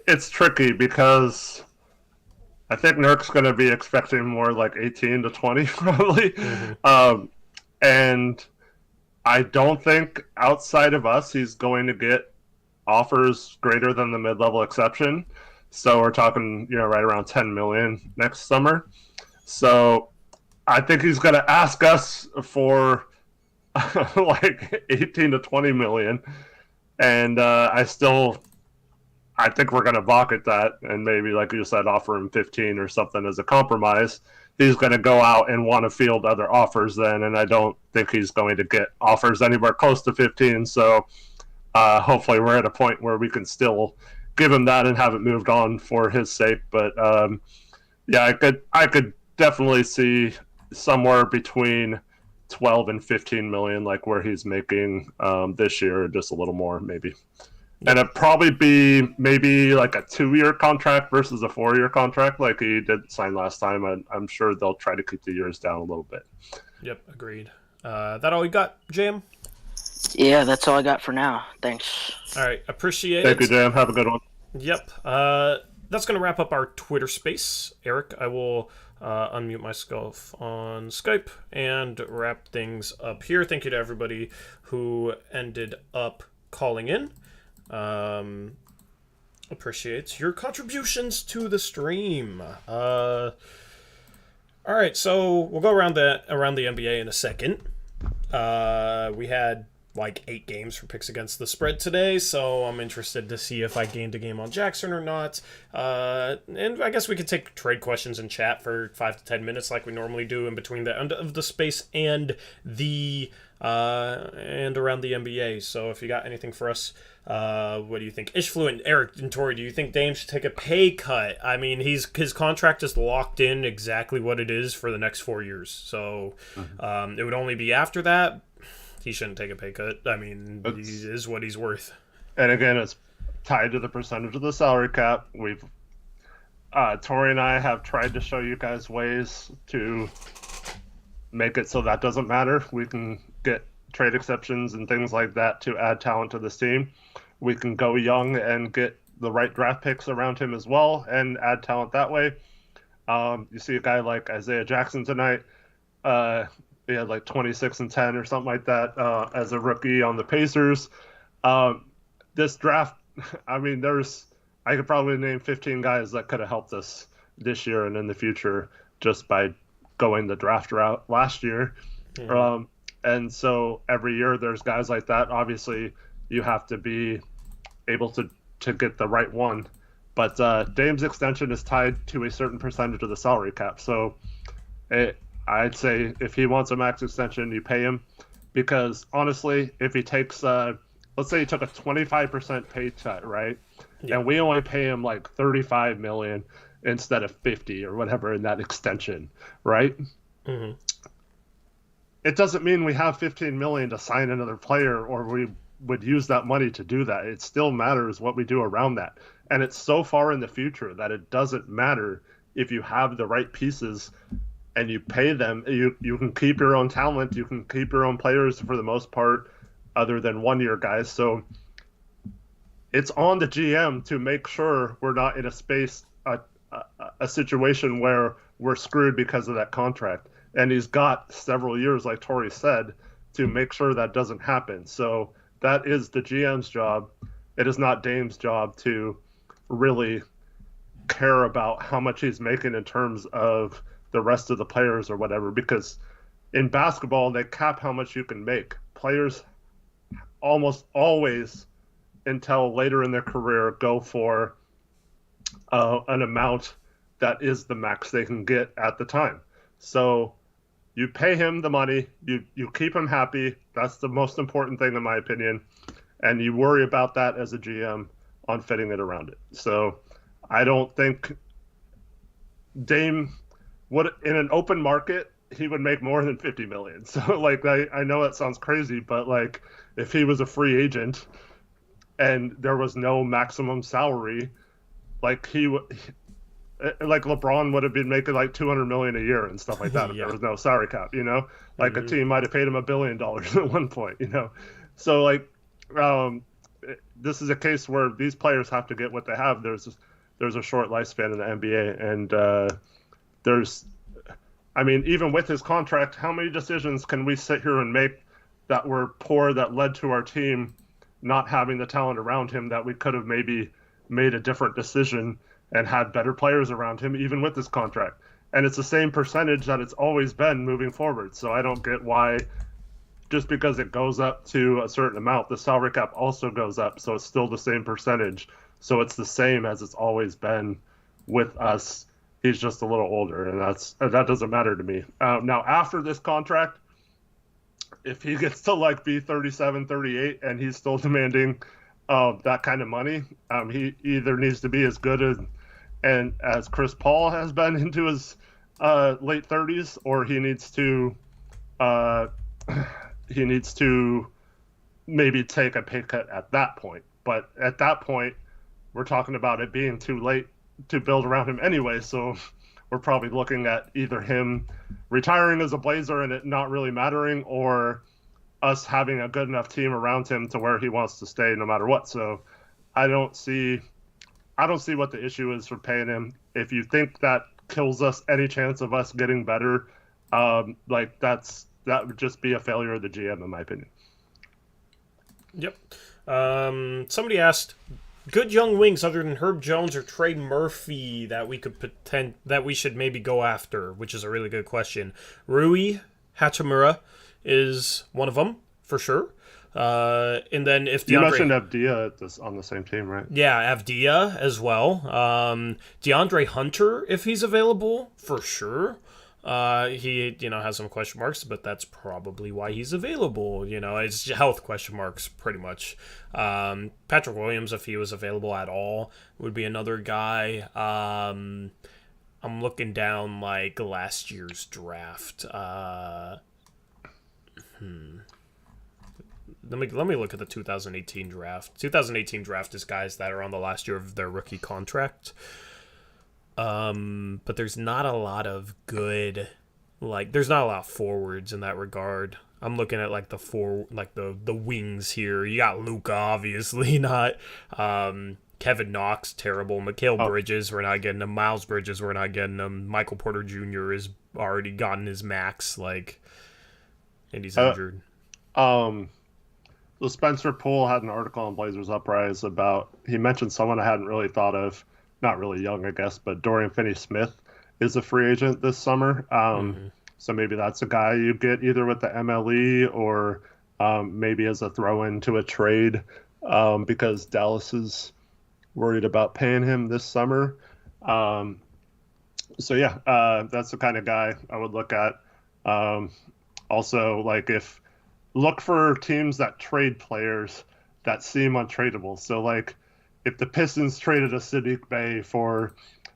it's tricky because I think Nurk's going to be expecting more like 18 to 20 probably. And I don't think outside of us he's going to get offers greater than the mid-level exception. So we're talking, right around 10 million next summer. So I think he's going to ask us for like 18 to 20 million. And I think we're going to balk at that and maybe, like you said, offer him 15 or something as a compromise. He's going to go out and want to field other offers then, and I don't think he's going to get offers anywhere close to 15. So hopefully we're at a point where we can still give him that and have it moved on for his sake. But yeah, I could definitely see somewhere between 12 and 15 million, like where he's making this year, just a little more maybe. And it'd probably be maybe like a 2-year contract versus a 4-year contract like he did sign last time. I'm sure they'll try to keep the years down a little bit. Yep, agreed. That all you got, Jam? Yeah, that's all I got for now. Thanks. All right, appreciate Thank it. you, Jam. Have a good one. Yep. That's going to wrap up our Twitter space. Eric, I will unmute myself on Skype and wrap things up here. Thank you to everybody who ended up calling in. Appreciate your contributions to the stream. All right, so we'll go around the NBA in a second. We had like 8 games for picks against the spread today, so I'm interested to see if I gained a game on Jackson or not. And I guess we could take trade questions and chat for 5 to 10 minutes like we normally do in between the end of the space and the and around the NBA. So if you got anything for us, what do you think? Ishfluent, Eric, and Tori, do you think Dame should take a pay cut? I mean, his contract is locked in exactly what it is for the next 4 years. So it would only be after that. He shouldn't take a pay cut. I mean, he is what he's worth. And again, it's tied to the percentage of the salary cap. Tori and I have tried to show you guys ways to make it so that doesn't matter. We can get trade exceptions and things like that to add talent to this team. We can go young and get the right draft picks around him as well and add talent that way. You see a guy like Isaiah Jackson tonight. He had like 26 and 10 or something like that as a rookie on the Pacers. This draft, I mean, I could probably name 15 guys that could have helped us this year and in the future just by going the draft route last year. Mm-hmm. And so every year there's guys like that. Obviously, you have to be able to get the right one. But Dame's extension is tied to a certain percentage of the salary cap. So I'd say if he wants a max extension, you pay him. Because honestly, if he takes, let's say he took a 25% pay cut, right? Yeah. And we only pay him like $35 million instead of 50 or whatever in that extension, right? Mm-hmm. It doesn't mean we have $15 million to sign another player or we would use that money to do that. It still matters what we do around that. And it's so far in the future that it doesn't matter if you have the right pieces and you pay them. You can keep your own talent. You can keep your own players for the most part other than one-year guys. So it's on the GM to make sure we're not in a situation where we're screwed because of that contract. And he's got several years, like Tori said, to make sure that doesn't happen. So that is the GM's job. It is not Dame's job to really care about how much he's making in terms of the rest of the players or whatever, because in basketball, they cap how much you can make. Players almost always, until later in their career, go for an amount that is the max they can get at the time. So you pay him the money, you keep him happy. That's the most important thing, in my opinion. And you worry about that as a GM on fitting it around it. So I don't think Dame would, in an open market, he would make more than $50 million. So like, I know that sounds crazy, but like if he was a free agent and there was no maximum salary, like like LeBron would have been making like $200 million a year and stuff like that if there was no salary cap, you know, like a team might have paid him $1 billion at one point, you know. So like, this is a case where these players have to get what they have. There's a short lifespan in the NBA, and I mean, even with his contract, how many decisions can we sit here and make that were poor that led to our team not having the talent around him that we could have maybe made a different decision and had better players around him, even with this contract. And it's the same percentage that it's always been moving forward. So I don't get why, just because it goes up to a certain amount, the salary cap also goes up. So it's still the same percentage. So it's the same as it's always been with us. He's just a little older, and that doesn't matter to me. Now, after this contract, if he gets to like be 37, 38, and he's still demanding that kind of money, he either needs to be as good as Chris Paul has been into his late 30s, or he needs to maybe take a pay cut at that point. But at that point, we're talking about it being too late to build around him anyway, so we're probably looking at either him retiring as a Blazer and it not really mattering, or us having a good enough team around him to where he wants to stay no matter what. So I don't see what the issue is for paying him. If you think that kills us any chance of us getting better, like that would just be a failure of the GM, in my opinion. Yep. Somebody asked, good young wings other than Herb Jones or Trey Murphy that we should maybe go after, which is a really good question. Rui Hachimura is one of them for sure. And then if you mentioned Avdia on the same team, right? Yeah, Avdia as well. DeAndre Hunter, if he's available, for sure. He, has some question marks, but that's probably why he's available. It's health question marks, pretty much. Patrick Williams, if he was available at all, would be another guy. I'm looking down like last year's draft. Let me look at the 2018 draft. 2018 draft is guys that are on the last year of their rookie contract. But there's not a lot of good Like, there's not a lot of forwards in that regard. I'm looking at like the wings here. You got Luka, obviously, not Kevin Knox, terrible. Mikal Bridges, we're not getting him. Miles Bridges, we're not getting him. Michael Porter Jr. has already gotten his max, like, and he's injured. So Spencer Poole had an article on Blazers Uprise about, he mentioned someone I hadn't really thought of, not really young, I guess, but Dorian Finney-Smith is a free agent this summer. So maybe that's a guy you get either with the MLE or maybe as a throw-in to a trade because Dallas is worried about paying him this summer. That's the kind of guy I would look at. Also, like, look for teams that trade players that seem untradeable. So, like, if the Pistons traded a Sadiq Bey for,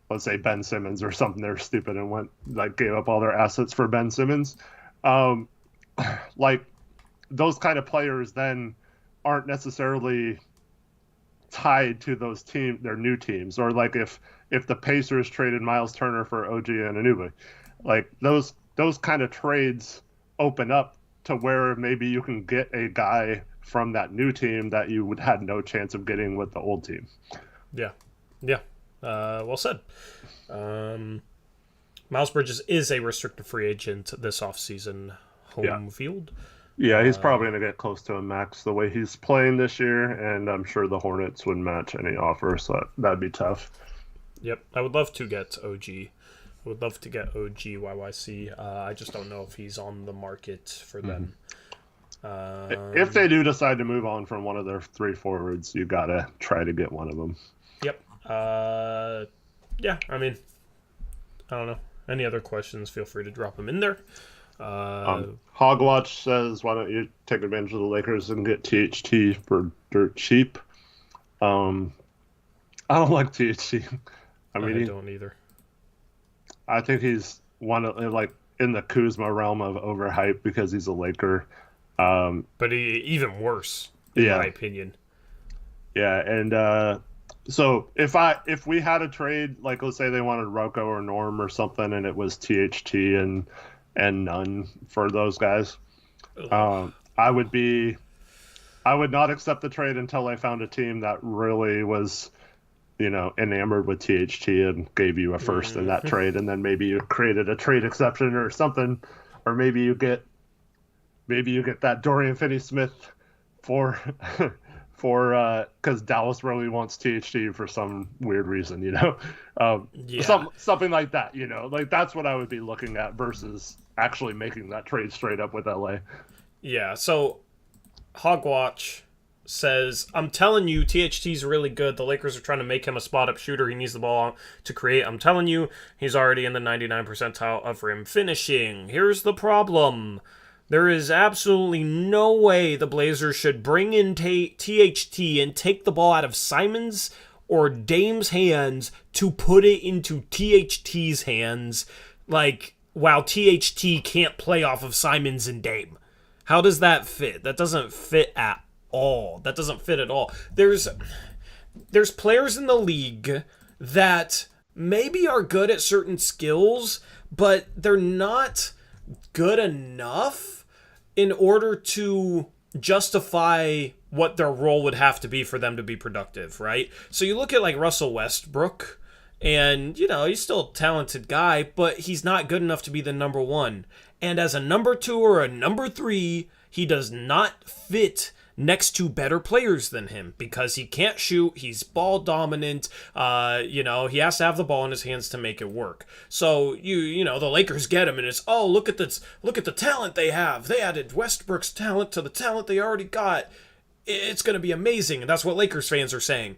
let's say, Ben Simmons or something, they're stupid and gave up all their assets for Ben Simmons. Like, those kind of players then aren't necessarily tied to those their new teams. Or like if the Pacers traded Miles Turner for OG Anunoby, like those kind of trades open up to where maybe you can get a guy from that new team that you would had no chance of getting with the old team. Yeah. Well said. Miles Bridges is a restricted free agent this offseason. Home field. Yeah, he's probably going to get close to a max the way he's playing this year, and I'm sure the Hornets would match any offer, so that'd be tough. Yep, I would love to get OG. I would love to get OG YYC. I just don't know if he's on the market for them. If they do decide to move on from one of their three forwards, you got to try to get one of them. Yep. Yeah, I mean, I don't know. Any other questions, feel free to drop them in there. Hogwatch says, why don't you take advantage of the Lakers and get THT for dirt cheap? I don't like THT. I don't either. I think he's one of, like, in the Kuzma realm of overhyped because he's a Laker. But even worse, in my opinion. Yeah, and so if we had a trade, like, let's say they wanted Rocco or Norm or something, and it was THT and none for those guys, I would not accept the trade until I found a team that really was, enamored with THT and gave you a first in that trade, and then maybe you created a trade exception or something, or maybe you get that Dorian Finney-Smith for because Dallas really wants THT for some weird reason, something like that, like that's what I would be looking at versus actually making that trade straight up with LA. Yeah. So Hogwatch says, I'm telling you, THT's really good. The Lakers are trying to make him a spot-up shooter. He needs the ball to create. I'm telling you, he's already in the 99 percentile of rim finishing. Here's the problem. There is absolutely no way the Blazers should bring in THT and take the ball out of Simon's or Dame's hands to put it into THT's hands, like, while THT can't play off of Simon's and Dame. How does that fit? That doesn't fit at all. That doesn't fit at all. There's players in the league that maybe are good at certain skills, but they're not good enough in order to justify what their role would have to be for them to be productive, right? So you look at, like, Russell Westbrook, and, he's still a talented guy, but he's not good enough to be the number one. And as a number two or a number three, he does not fit next to better players than him because he can't shoot. He's ball dominant. He has to have the ball in his hands to make it work. So the Lakers get him, and it's, oh, look at the talent they have. They added Westbrook's talent to the talent they already got. It's going to be amazing, and that's what Lakers fans are saying.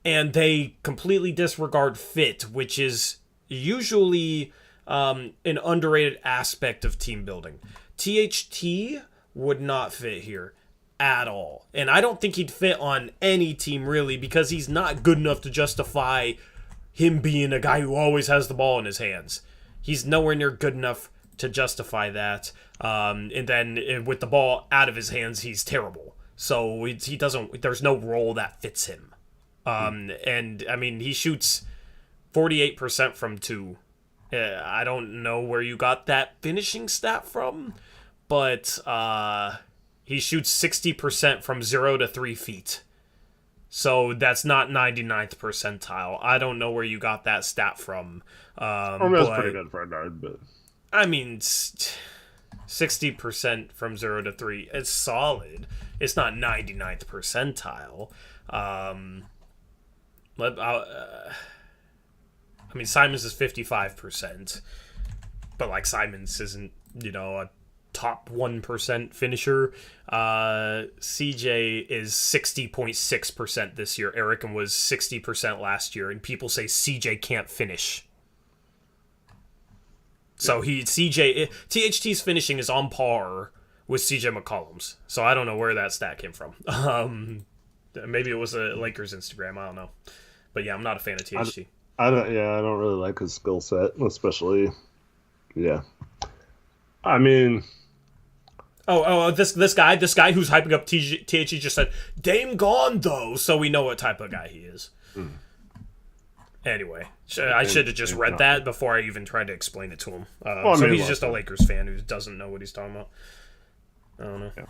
And they completely disregard fit, which is usually an underrated aspect of team building. THT would not fit here at all. And I don't think he'd fit on any team, really, because he's not good enough to justify him being a guy who always has the ball in his hands. He's nowhere near good enough to justify that. And then with the ball out of his hands, he's terrible. So he doesn't. There's no role that fits him. And I mean, he shoots 48% from two I don't know where you got that finishing stat from, but he shoots 60% from 0 to 3 feet. So that's not 99th percentile. I don't know where you got that stat from. That's pretty good for a guard, but I mean, 60% from 0 to 3. It's solid. It's not 99th percentile. I mean, Simons is 55%, but like Simons isn't, a top 1% finisher. CJ is 60.6% this year. Eric was 60% last year, and people say CJ can't finish. So THT's finishing is on par with CJ McCollum's. So I don't know where that stat came from. Maybe it was a Lakers Instagram. I don't know. But yeah, I'm not a fan of THT. I don't really like his skill set, especially. Yeah. I mean. This guy who's hyping up THT just said Dame gone though, so we know what type of guy he is. Anyway, I should have just read that before I even tried to explain it to him. So he's just a Lakers fan who doesn't know what he's talking about. I don't know. Yeah.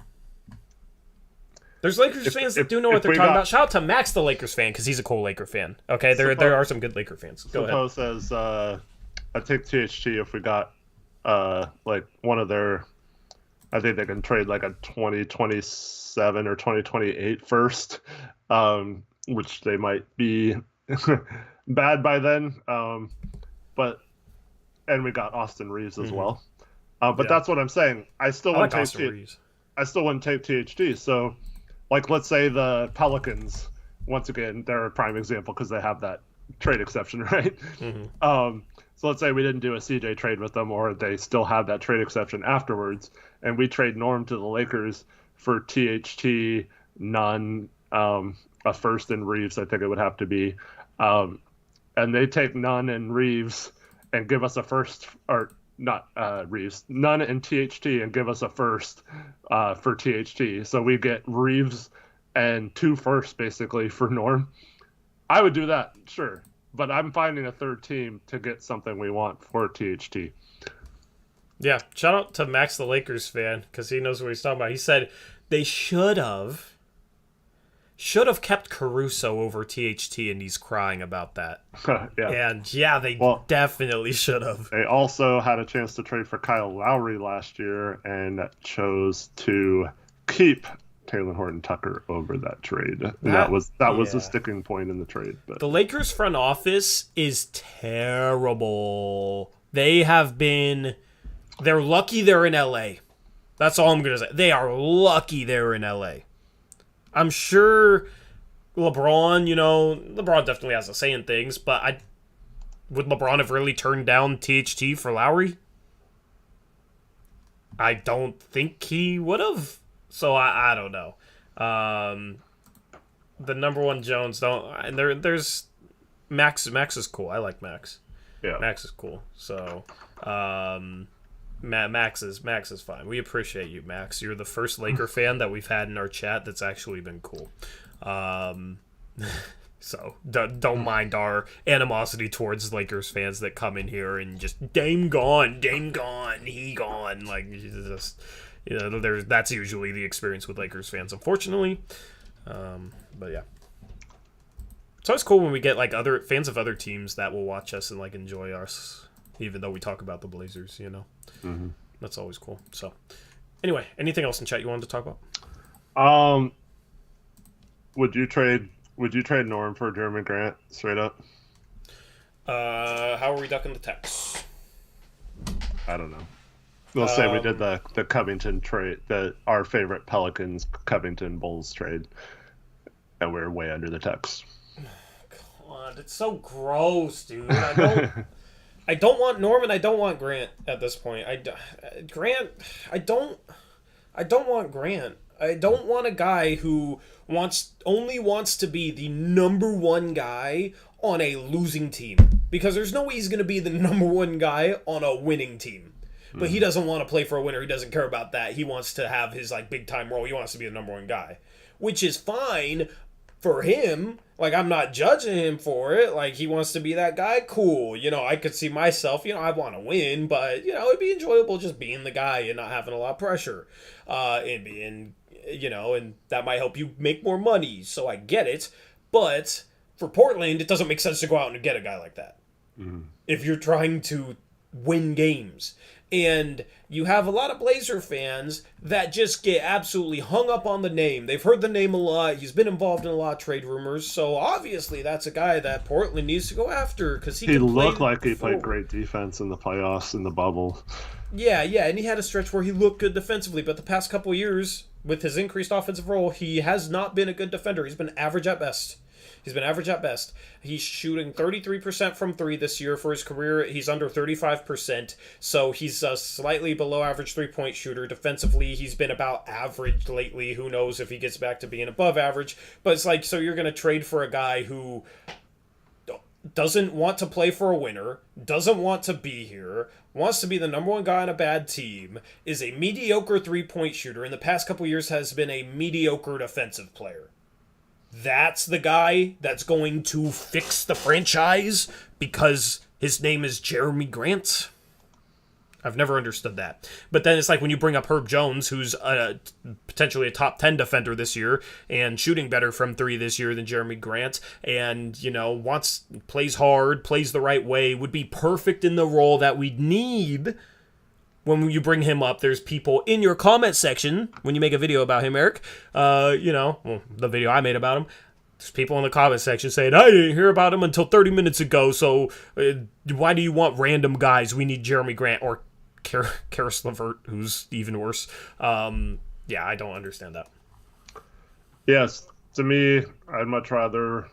There's Lakers fans that do know what they're talking about. Shout out to Max, the Lakers fan, because he's a cool Laker fan. Okay, there are some good Laker fans. Go ahead. Says, I take THT if we got like one of their. I think they can trade like a 2027 or 2028 first, which they might be bad by then. And we got Austin Reeves as well. But that's what I'm saying. I still wouldn't take THT. So, like, let's say the Pelicans, once again, they're a prime example because they have that trade exception, right? So let's say we didn't do a CJ trade with them, or they still have that trade exception afterwards, and we trade Norm to the Lakers for THT, Nunn, a first and Reeves, I think it would have to be. And they take Nunn and Reeves and give us a first, or not Reeves, Nunn and THT and give us a first for THT. So we get Reeves and 2 firsts basically for Norm. I would do that, sure. But I'm finding a third team to get something we want for THT. Yeah, shout out to Max, the Lakers fan, because he knows what he's talking about. He said they should have kept Caruso over THT, and he's crying about that. Yeah. And yeah, they definitely should have. They also had a chance to trade for Kyle Lowry last year and chose to keep Taylor Horton-Tucker over that trade. That was the sticking point in the trade. But the Lakers front office is terrible. They're lucky they're in LA. That's all I'm going to say. They are lucky they're in LA. I'm sure LeBron definitely has a say in things, but would LeBron have really turned down THT for Lowry? I don't think he would have. So I don't know. The number one Jones there's Max. Max is cool. I like Max. Yeah, Max is cool. So Max is fine. We appreciate you, Max. You're the first Laker fan that we've had in our chat that's actually been cool. So don't mind our animosity towards Lakers fans that come in here and just Dame gone, he gone. Like, just, that's usually the experience with Lakers fans, unfortunately. But yeah, it's always cool when we get like other fans of other teams that will watch us and like enjoy us, even though we talk about the Blazers. Mm-hmm. That's always cool. So anyway, anything else in chat you wanted to talk about? Would you trade Norm for Jeremy Grant straight up? How are we ducking the text? I don't know. We'll say we did the Covington trade, our favorite Pelicans Covington Bulls trade, and we're way under the text. God, it's so gross, dude. I don't want Norman. I don't want Grant at this point. I don't want Grant. I don't want a guy who only wants to be the number one guy on a losing team, because there's no way he's going to be the number one guy on a winning team. But he doesn't want to play for a winner. He doesn't care about that. He wants to have his like big time role. He wants to be the number one guy, which is fine for him, like, I'm not judging him for it. Like, he wants to be that guy. Cool. I could see myself, I want to win, but, it'd be enjoyable just being the guy and not having a lot of pressure. And being, and that might help you make more money. So I get it. But for Portland, it doesn't make sense to go out and get a guy like that. Mm-hmm. If you're trying to win games. And you have a lot of Blazer fans that just get absolutely hung up on the name. They've heard the name a lot. He's been involved in a lot of trade rumors. So obviously that's a guy that Portland needs to go after because he looked like he played great defense in the playoffs in the bubble. Yeah, and he had a stretch where he looked good defensively. But the past couple of years, with his increased offensive role, he has not been a good defender. He's been average at best. He's shooting 33% from three this year for his career. He's under 35%, so he's a slightly below average three-point shooter. Defensively, he's been about average lately. Who knows if he gets back to being above average. But it's like, so you're going to trade for a guy who doesn't want to play for a winner, doesn't want to be here, wants to be the number one guy on a bad team, is a mediocre three-point shooter, in the past couple years has been a mediocre defensive player. That's the guy that's going to fix the franchise because his name is Jeremy Grant? I've never understood that. But then it's like when you bring up Herb Jones, who's potentially a top 10 defender this year and shooting better from three this year than Jeremy Grant, and, plays hard, plays the right way, would be perfect in the role that we need. When you bring him up, there's people in your comment section, when you make a video about him, Eric, the video I made about him, there's people in the comment section saying, I didn't hear about him until 30 minutes ago, so why do you want random guys? We need Jeremy Grant or Karis LeVert, who's even worse. I don't understand that. Yes, to me, I'd much rather,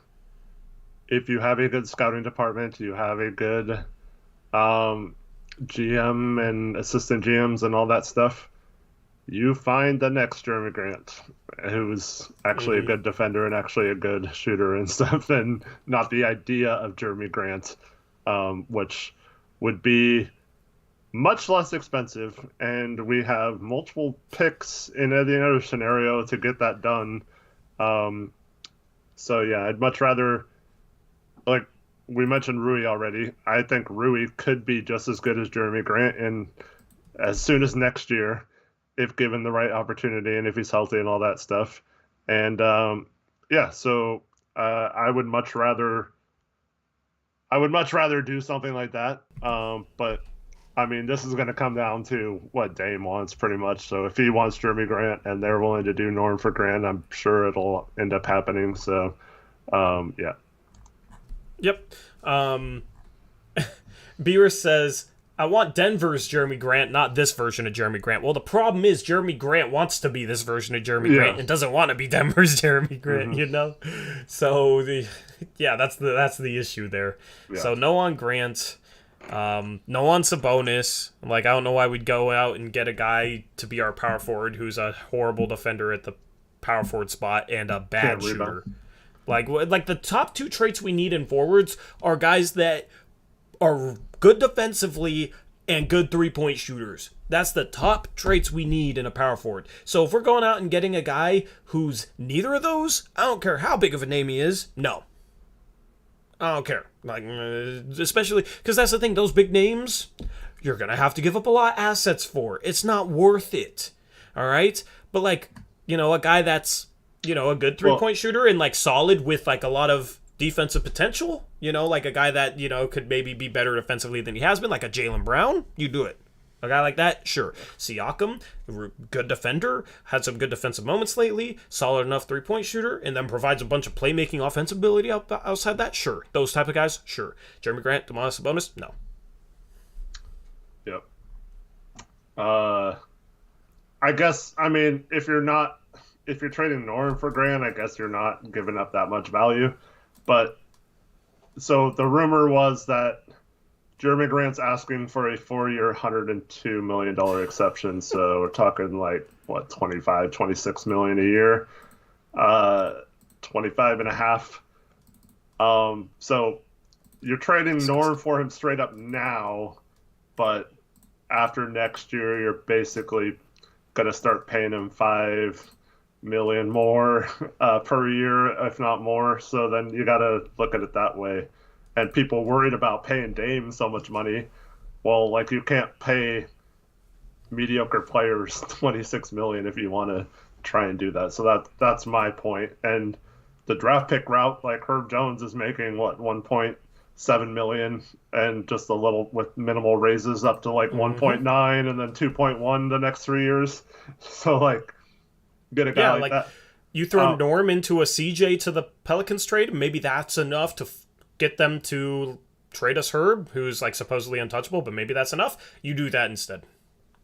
if you have a good scouting department, you have a good GM and assistant GMs and all that stuff, you find the next Jeremy Grant, who's actually a good defender and actually a good shooter and stuff, and not the idea of Jeremy Grant, which would be much less expensive, and we have multiple picks in any other scenario to get that done. I'd much rather, like, we mentioned Rui already. I think Rui could be just as good as Jeremy Grant and as soon as next year, if given the right opportunity and if he's healthy and all that stuff. And I would much rather do something like that. But I mean, this is going to come down to what Dame wants pretty much. So if he wants Jeremy Grant and they're willing to do Norm for Grant, I'm sure it'll end up happening. So yeah. Yep. Beerus says, I want Denver's Jeremy Grant, not this version of Jeremy Grant. Well, the problem is Jeremy Grant wants to be this version of Jeremy Grant and doesn't want to be Denver's Jeremy Grant, So that's the issue there. Yeah. So no on Grant, no on Sabonis. Like, I don't know why we'd go out and get a guy to be our power forward who's a horrible defender at the power forward spot and a bad shooter. Like the top two traits we need in forwards are guys that are good defensively and good three-point shooters. That's the top traits we need in a power forward. So if we're going out and getting a guy who's neither of those, I don't care how big of a name he is. No. I don't care. Like, especially because that's the thing. Those big names, you're going to have to give up a lot of assets for. It's not worth it. All right? But, like, a guy that's, a good three-point shooter and, like, solid with, like, a lot of defensive potential, like a guy that, could maybe be better defensively than he has been, like a Jaylen Brown, you do it. A guy like that, sure. Siakam, good defender, had some good defensive moments lately, solid enough three-point shooter, and then provides a bunch of playmaking offensive ability outside that, sure. Those type of guys, sure. Jeremy Grant, Domantas Sabonis, no. Yep. I guess, I mean, if you're trading Norm for Grant, I guess you're not giving up that much value. But so the rumor was that Jeremy Grant's asking for a 4-year, $102 million exception. So we're talking like, what, 25, 26 million a year, 25 and a half. So you're trading Norm for him straight up now, but after next year, you're basically going to start paying him 5 million more per year, if not more. So then you got to look at it that way. And people worried about paying Dame so much money. Well, like you can't pay mediocre players 26 million if you want to try and do that. So that's my point. And the draft pick route, like Herb Jones is making what 1.7 million and just a little with minimal raises up to like 1.9 and then 2.1 the next 3 years. So like get a guy like that. You throw Norm into a CJ to the Pelicans trade, maybe that's enough to get them to trade us Herb, who's like supposedly untouchable, but maybe that's enough. You do that instead.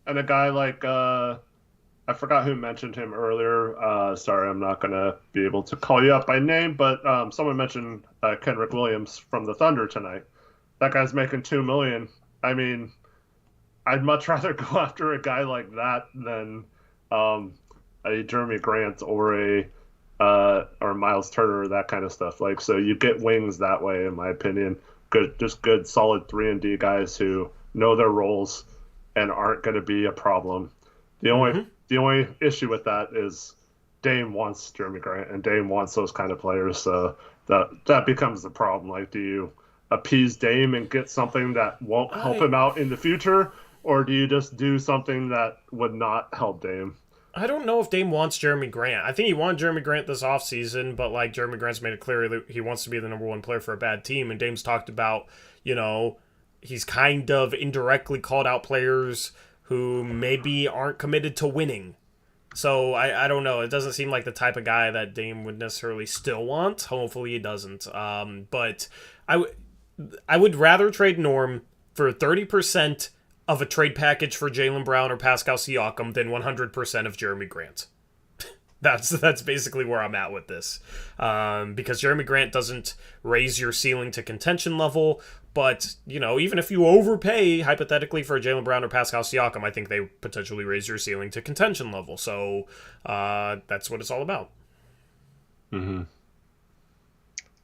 And a guy like I forgot who mentioned him earlier. Sorry, I'm not gonna be able to call you up by name, but someone mentioned Kenrick Williams from the Thunder tonight. That guy's making $2 million. I mean, I'd much rather go after a guy like that than a Jeremy Grant or or Miles Turner, that kind of stuff. Like, so you get wings that way, in my opinion. Good, solid 3-and-D guys who know their roles and aren't going to be a problem. The only issue with that is Dame wants Jeremy Grant and Dame wants those kind of players. So that becomes the problem. Like, do you appease Dame and get something that won't help him out in the future, or do you just do something that would not help Dame? I don't know if Dame wants Jeremy Grant. I think he wanted Jeremy Grant this offseason, but like Jeremy Grant's made it clear that he wants to be the number one player for a bad team, and Dame's talked about, he's kind of indirectly called out players who maybe aren't committed to winning. So I don't know. It doesn't seem like the type of guy that Dame would necessarily still want. Hopefully he doesn't. But I would rather trade Norm for 30% of a trade package for Jaylen Brown or Pascal Siakam than 100% of Jeremy Grant. That's basically where I'm at with this. Because Jeremy Grant doesn't raise your ceiling to contention level, but, even if you overpay, hypothetically, for Jaylen Brown or Pascal Siakam, I think they potentially raise your ceiling to contention level. So that's what it's all about. Mm-hmm.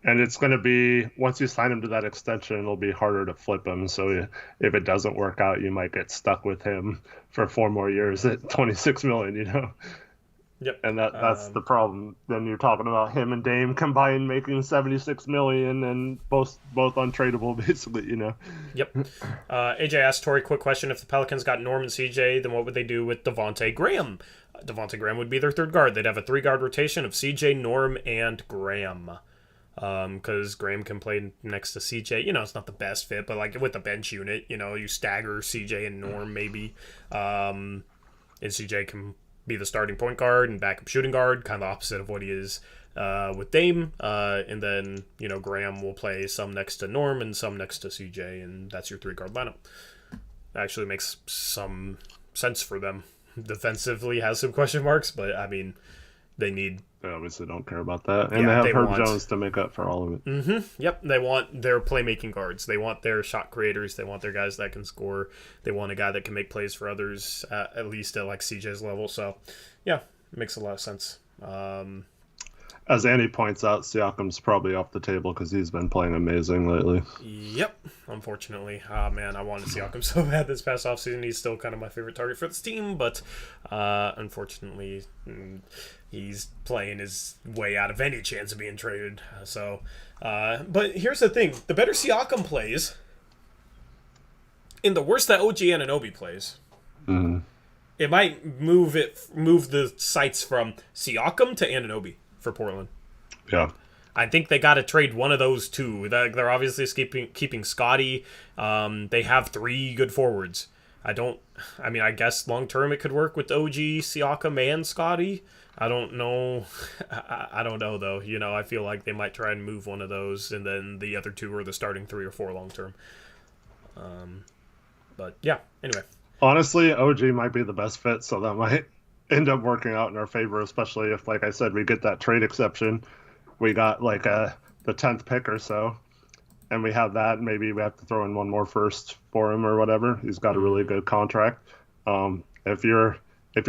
And it's going to be, once you sign him to that extension, it'll be harder to flip him. So if it doesn't work out, you might get stuck with him for 4 more years at 26 million, Yep. And that's the problem. Then you're talking about him and Dame combined making 76 million and both untradeable, basically, Yep. AJ asked Tori, quick question. If the Pelicans got Norm and CJ, then what would they do with Devontae Graham? Devontae Graham would be their third guard. They'd have a 3-guard rotation of CJ, Norm, and Graham. Because Graham can play next to CJ. It's not the best fit, but like with the bench unit, you stagger CJ and Norm maybe. And CJ can be the starting point guard and backup shooting guard, kind of the opposite of what he is with Dame. And then, Graham will play some next to Norm and some next to CJ, and that's your 3-guard lineup. That actually makes some sense for them. Defensively has some question marks, but I mean, they obviously don't care about that. And they have Herb Jones to make up for all of it. Mm-hmm. Yep. They want their playmaking guards. They want their shot creators. They want their guys that can score. They want a guy that can make plays for others, at least at like CJ's level. So, yeah, it makes a lot of sense. As Andy points out, Siakam's probably off the table because he's been playing amazing lately. Yep, unfortunately. Man, I wanted Siakam so bad this past offseason. He's still kind of my favorite target for this team, but unfortunately, he's playing his way out of any chance of being traded. But here's the thing. The better Siakam plays, and the worse that OG Anunoby plays, it might move the sights from Siakam to Anunoby for Portland. Yeah. I think they got to trade one of those two. They're obviously keeping Scotty. They have 3 good forwards. I guess long term it could work with OG, Siakam, and Scotty. I don't know. I don't know, though. I feel like they might try and move one of those, and then the other 2 are the starting 3 or 4 long term. But, yeah, anyway. Honestly, OG might be the best fit, so that might end up working out in our favor, especially if, like I said, we get that trade exception. We got like the 10th pick or so, and we have that. Maybe we have to throw in one more first for him or whatever. He's got a really good contract. If you're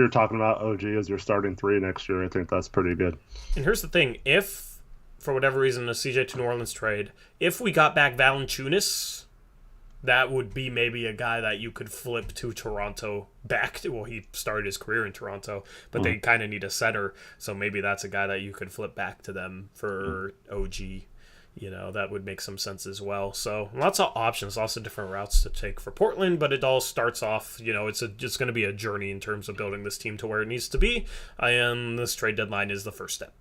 talking about OG as your starting 3 next year, I think that's pretty good. And here's the thing: if for whatever reason a CJ to New Orleans trade, if we got back Valanciunas, that would be maybe a guy that you could flip to Toronto back to. Well, he started his career in Toronto, but they kind of need a center, so maybe that's a guy that you could flip back to them for OG. You know, that would make some sense as well. So lots of options, lots of different routes to take for Portland, but it all starts off, you know, it's going to be a journey in terms of building this team to where it needs to be, and this trade deadline is the first step.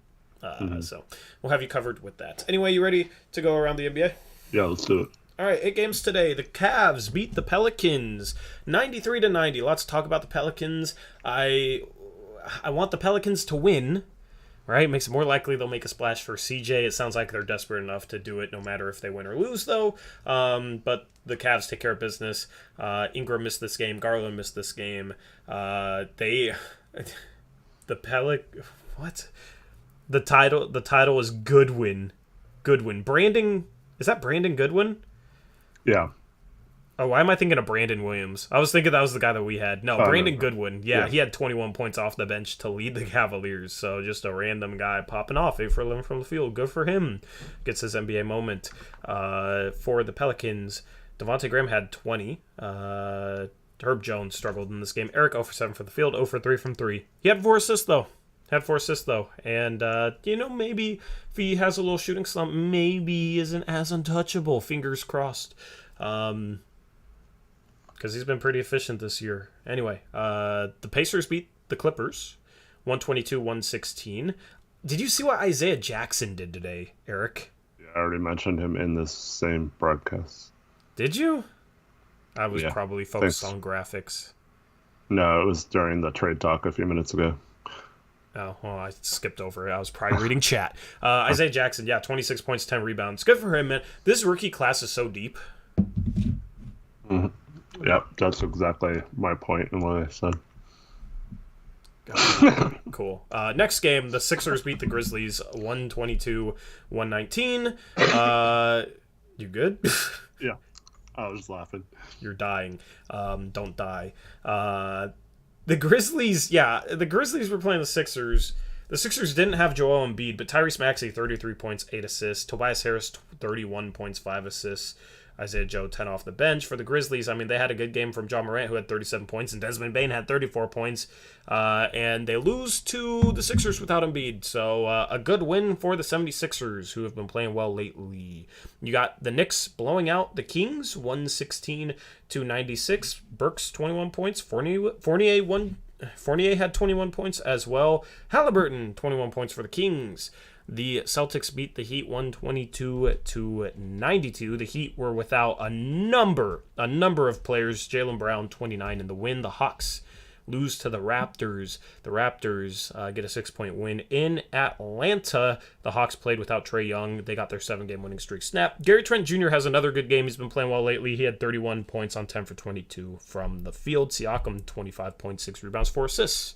So we'll have you covered with that. Anyway, you ready to go around the NBA? Yeah, let's do it. All right, 8 games today. The Cavs beat the Pelicans 93-90. Lots to talk about the Pelicans. I want the Pelicans to win, right? Makes it more likely they'll make a splash for CJ. It sounds like they're desperate enough to do it no matter if they win or lose, though. But the Cavs take care of business. Ingram missed this game. Garland missed this game. What? The title is Goodwin. Goodwin. Is that Brandon Goodwin? Yeah. Oh, why am I thinking of Brandon Williams? I was thinking that was the guy that we had. No, Brandon Goodwin. Yeah, he had 21 points off the bench to lead the Cavaliers. So just a random guy popping off, 8 for 11 from the field. Good for him. Gets his NBA moment. For the Pelicans, Devontae Graham had 20. Herb Jones struggled in this game. Eric 0 for 7 for the field, 0 for 3 from 3. He had 4 assists, though. And, maybe if he has a little shooting slump, maybe he isn't as untouchable. Fingers crossed. Because he's been pretty efficient this year. Anyway, the Pacers beat the Clippers 122-116. Did you see what Isaiah Jackson did today, Eric? Yeah, I already mentioned him in this same broadcast. Did you? I was probably focused on graphics. No, it was during the trade talk a few minutes ago. Oh, well, I skipped over it. I was probably reading chat. Isaiah Jackson, 26 points, 10 rebounds. Good for him, man. This rookie class is so deep. Mm-hmm. Yep, that's exactly my point and what I said. Cool. Next game, the Sixers beat the Grizzlies 122-119. You good? Yeah, I was laughing. You're dying. Don't die. The Grizzlies were playing the Sixers. The Sixers didn't have Joel Embiid, but Tyrese Maxey, 33 points, 8 assists. Tobias Harris, 31 points, 5 assists. Isaiah Joe, 10 off the bench. For the Grizzlies, I mean, they had a good game from John Morant, who had 37 points, and Desmond Bane had 34 points. And they lose to the Sixers without Embiid. So a good win for the 76ers, who have been playing well lately. You got the Knicks blowing out the Kings, 116-96. Burks, 21 points. Fournier had 21 points as well. Halliburton, 21 points for the Kings. The Celtics beat the Heat 122-92. The Heat were without a number of players. Jaylen Brown, 29 in the win. The Hawks lose to the Raptors. The Raptors get a 6-point win in Atlanta. The Hawks played without Trae Young. They got their 7-game winning streak snapped. Gary Trent Jr. has another good game. He's been playing well lately. He had 31 points on 10 for 22 from the field. Siakam, 25 points, 6 rebounds, 4 assists.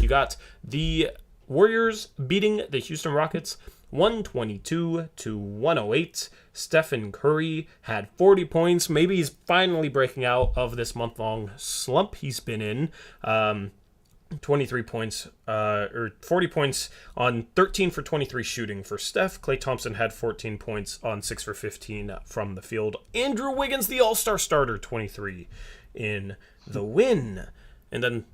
You got the Warriors beating the Houston Rockets 122-108. Stephen Curry had 40 points. Maybe he's finally breaking out of this month-long slump he's been in. 23 points, or 40 points on 13 for 23 shooting for Steph. Klay Thompson had 14 points on 6 for 15 from the field. Andrew Wiggins, the all-star starter, 23 in the win. And then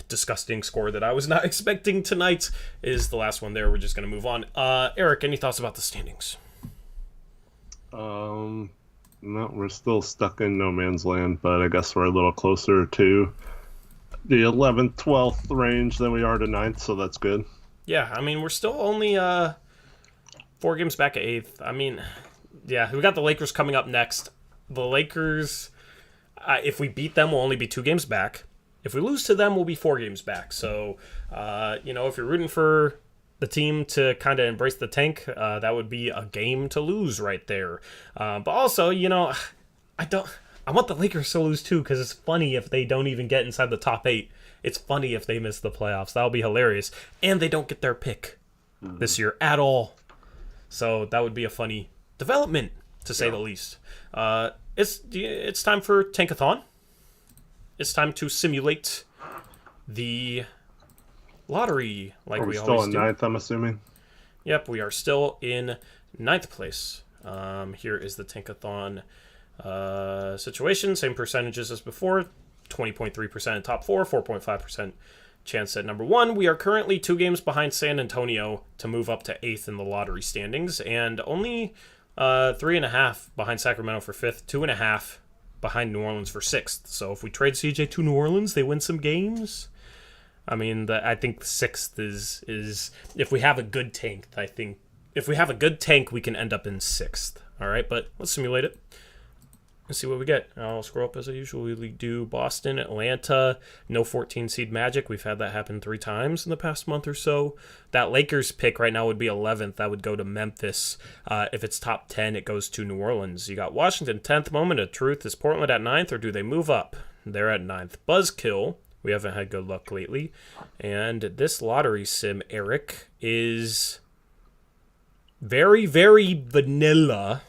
disgusting score that I was not expecting tonight is the last one there. We're just going to move on. Eric, any thoughts about the standings? No, we're still stuck in no man's land, but I guess we're a little closer to the 11th, 12th range than we are to 9th, so that's good. Yeah, I mean, we're still only 4 games back at 8th. I mean, yeah, we got the Lakers coming up next. The Lakers, if we beat them, we'll only be 2 games back. If we lose to them, we'll be 4 games back. So, if you're rooting for the team to kind of embrace the tank, that would be a game to lose right there. But also, I want the Lakers to lose too, because it's funny if they don't even get inside the top 8. It's funny if they miss the playoffs. That'll be hilarious. And they don't get their pick this year at all. So that would be a funny development, to say the least. It's time for Tankathon. It's time to simulate the lottery like we always do. Are we still in 9th, I'm assuming? Yep, we are still in 9th place. Here is the Tankathon Situation, same percentages as before. 20.3% in top 4, 4.5% chance at number 1. We are currently 2 games behind San Antonio to move up to 8th in the lottery standings, and only 3.5 behind Sacramento for 5th, 2.5 behind New Orleans for 6th. So if we trade CJ to New Orleans, they win some games. I mean, I think 6th is if we have a good tank. I think if we have a good tank, we can end up in 6th. All right, but let's simulate it. Let's see what we get. I'll scroll up as I usually do. Boston, Atlanta, no 14 seed Magic. We've had that happen 3 times in the past month or so. That Lakers pick right now would be 11th. That would go to Memphis. If it's top 10, it goes to New Orleans. You got Washington 10th. Moment of truth. Is Portland at 9th, or do they move up? They're at 9th. Buzzkill. We haven't had good luck lately. And this lottery sim, Eric, is very, very vanilla.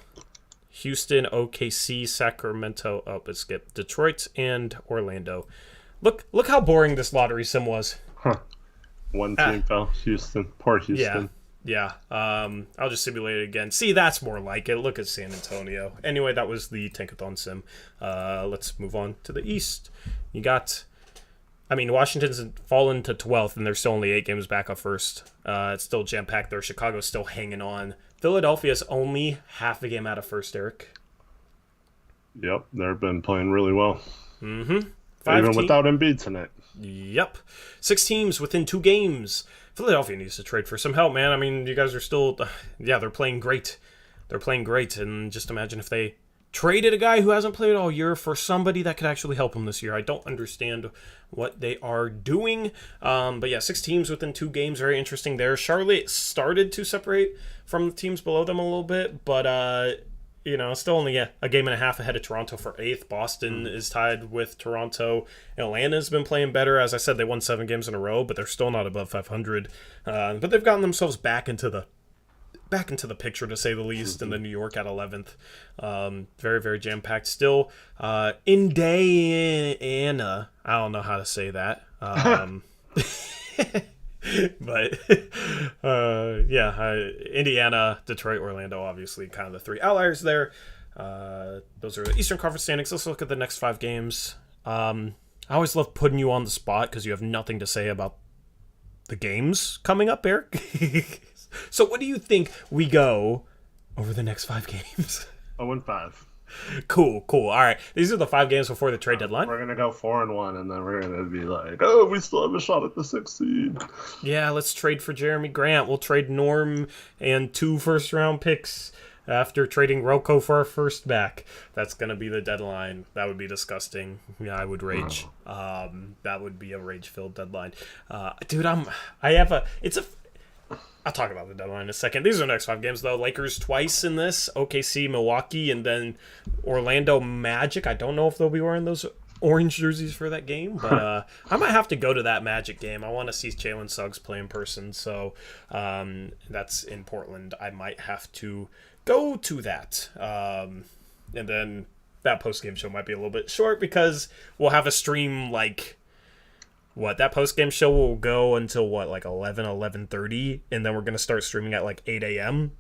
Houston, OKC, Sacramento, it skipped. Detroit and Orlando. Look how boring this lottery sim was. One team fell. Houston. Poor Houston. Yeah. I'll just simulate it again. See, that's more like it. Look at San Antonio. Anyway, that was the Tankathon sim. Let's move on to the East. You got... Washington's fallen to 12th, and they're still only 8 games back up first. It's still jam-packed there. Chicago's still hanging on. Philadelphia's only half a game out of first, Eric. Yep, they've been playing really well. Mm-hmm. Even without Embiid tonight. Yep. 6 teams within 2 games. Philadelphia needs to trade for some help, man. I mean, you guys are still... they're playing great. They're playing great, and just imagine if they traded a guy who hasn't played all year for somebody that could actually help him this year. I don't understand what they are doing. But yeah, 6 teams within 2 games. Very interesting there. Charlotte started to separate from the teams below them a little bit, but still only a game and a half ahead of Toronto for 8th. Boston is tied with Toronto. Atlanta's been playing better. As I said, they won 7 games in a row, but they're still not above 500. But they've gotten themselves back into the picture, to say the least, and then New York at 11th. Very, very jam-packed still. Indiana, I don't know how to say that. But, Indiana, Detroit, Orlando, obviously kind of the 3 outliers there. Those are the Eastern Conference standings. Let's look at the next 5 games. I always love putting you on the spot because you have nothing to say about the games coming up, Eric. So what do you think we go over the next 5 games? 0-5. Cool. All right. These are the 5 games before the trade deadline. We're going to go 4-1, and then we're going to be like, oh, we still have a shot at the 6th seed. Yeah, let's trade for Jeremy Grant. We'll trade Norm and 2 first-round picks after trading Rocco for our first back. That's going to be the deadline. That would be disgusting. Yeah, I would rage. That would be a rage-filled deadline. Dude, I'll talk about the deadline in a second. These are the next 5 games, though. Lakers twice in this. OKC, Milwaukee, and then Orlando Magic. I don't know if they'll be wearing those orange jerseys for that game, but I might have to go to that Magic game. I want to see Jalen Suggs play in person, so that's in Portland. I might have to go to that. And then that post-game show might be a little bit short because we'll have a stream that post-game show will go until 11:30, and then we're going to start streaming at 8 a.m.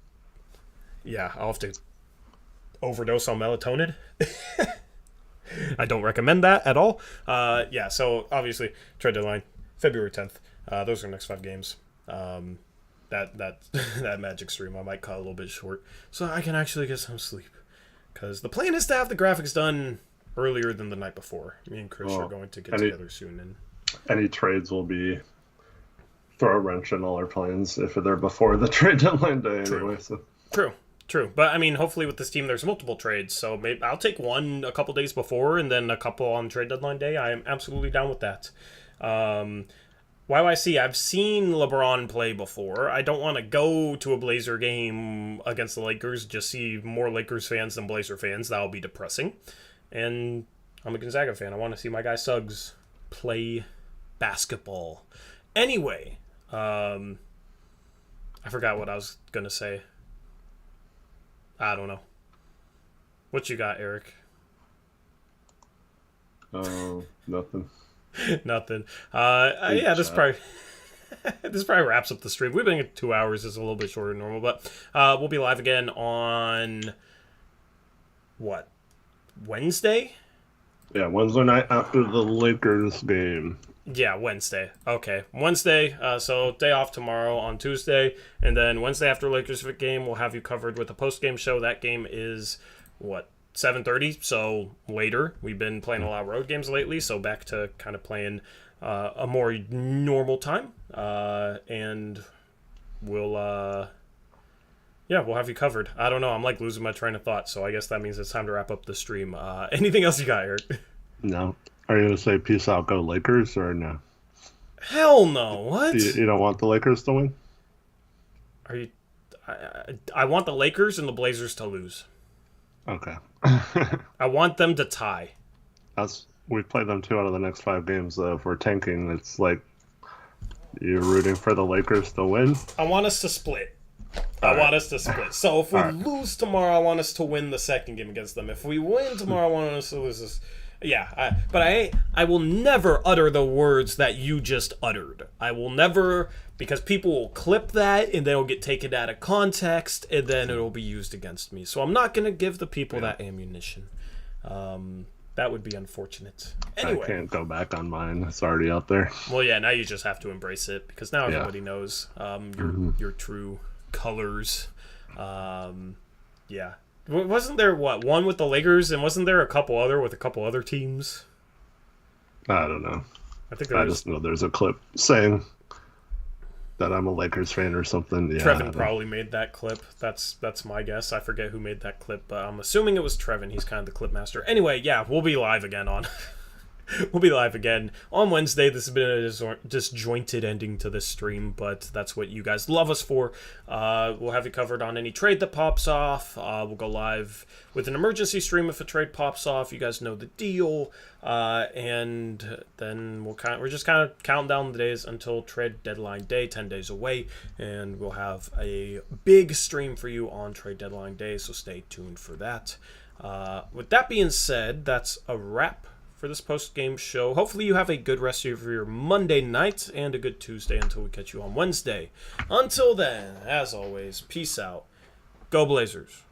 Yeah, I'll have to overdose on melatonin. I don't recommend that at all. So obviously, trade deadline, February 10th. Those are the next 5 games. That Magic stream I might cut a little bit short so I can actually get some sleep. Because the plan is to have the graphics done earlier than the night before. Me and Chris are going to get together soon and... Any trades will be throw a wrench in all our plans if they're before the trade deadline day anyway. So. True. But, hopefully with this team there's multiple trades. So maybe I'll take one a couple days before and then a couple on trade deadline day. I am absolutely down with that. YYC, I've seen LeBron play before. I don't want to go to a Blazer game against the Lakers, just see more Lakers fans than Blazer fans. That'll be depressing. And I'm a Gonzaga fan. I want to see my guy Suggs play basketball. Anyway, I forgot what I was going to say. I don't know. What you got, Eric? Nothing. Nothing. This probably wraps up the stream. We've been at 2 hours. It's a little bit shorter than normal, but we'll be live again on Wednesday? Yeah, Wednesday night after the Lakers game. Yeah, Wednesday. Okay, Wednesday. So day off tomorrow on Tuesday, and then Wednesday after Lakers game, we'll have you covered with a post-game show. That game is what, 7:30, so later. We've been playing a lot of road games lately, so back to kind of playing a more normal time, and we'll have you covered. I don't know, I'm like losing my train of thought, so I guess that means it's time to wrap up the stream. Anything else you got, Eric? No. Are you going to say peace out, go Lakers, or no? Hell no. What? You don't want the Lakers to win? Are you? I want the Lakers and the Blazers to lose. Okay. I want them to tie. We've played them 2 out of the next 5 games, though. If we're tanking, it's like you're rooting for the Lakers to win. I want us to split. Want us to split. So if we lose tomorrow, I want us to win the second game against them. If we win tomorrow, I want us to lose this. Yeah, I will never utter the words that you just uttered. I will never, because people will clip that and they'll get taken out of context and then it'll be used against me. So I'm not going to give the people that ammunition. That would be unfortunate. Anyway, I can't go back on mine. It's already out there. Well, yeah, now you just have to embrace it because now everybody knows your true colors. Yeah. Wasn't there, one with the Lakers, and wasn't there a couple other teams? I don't know. I just know there's a clip saying that I'm a Lakers fan or something. Yeah, Trevin probably made that clip. That's my guess. I forget who made that clip, but I'm assuming it was Trevin. He's kind of the clip master. Anyway, yeah, we'll be live again on... We'll be live again on Wednesday. This has been a disjointed ending to this stream, but that's what you guys love us for. We'll have you covered on any trade that pops off. We'll go live with an emergency stream if a trade pops off. You guys know the deal. And then we're just kind of counting down the days until trade deadline day, 10 days away, and we'll have a big stream for you on trade deadline day, so stay tuned for that. With that being said, that's a wrap for this post-game show. Hopefully you have a good rest of your Monday night and a good Tuesday until we catch you on Wednesday. Until then, as always, peace out. Go Blazers.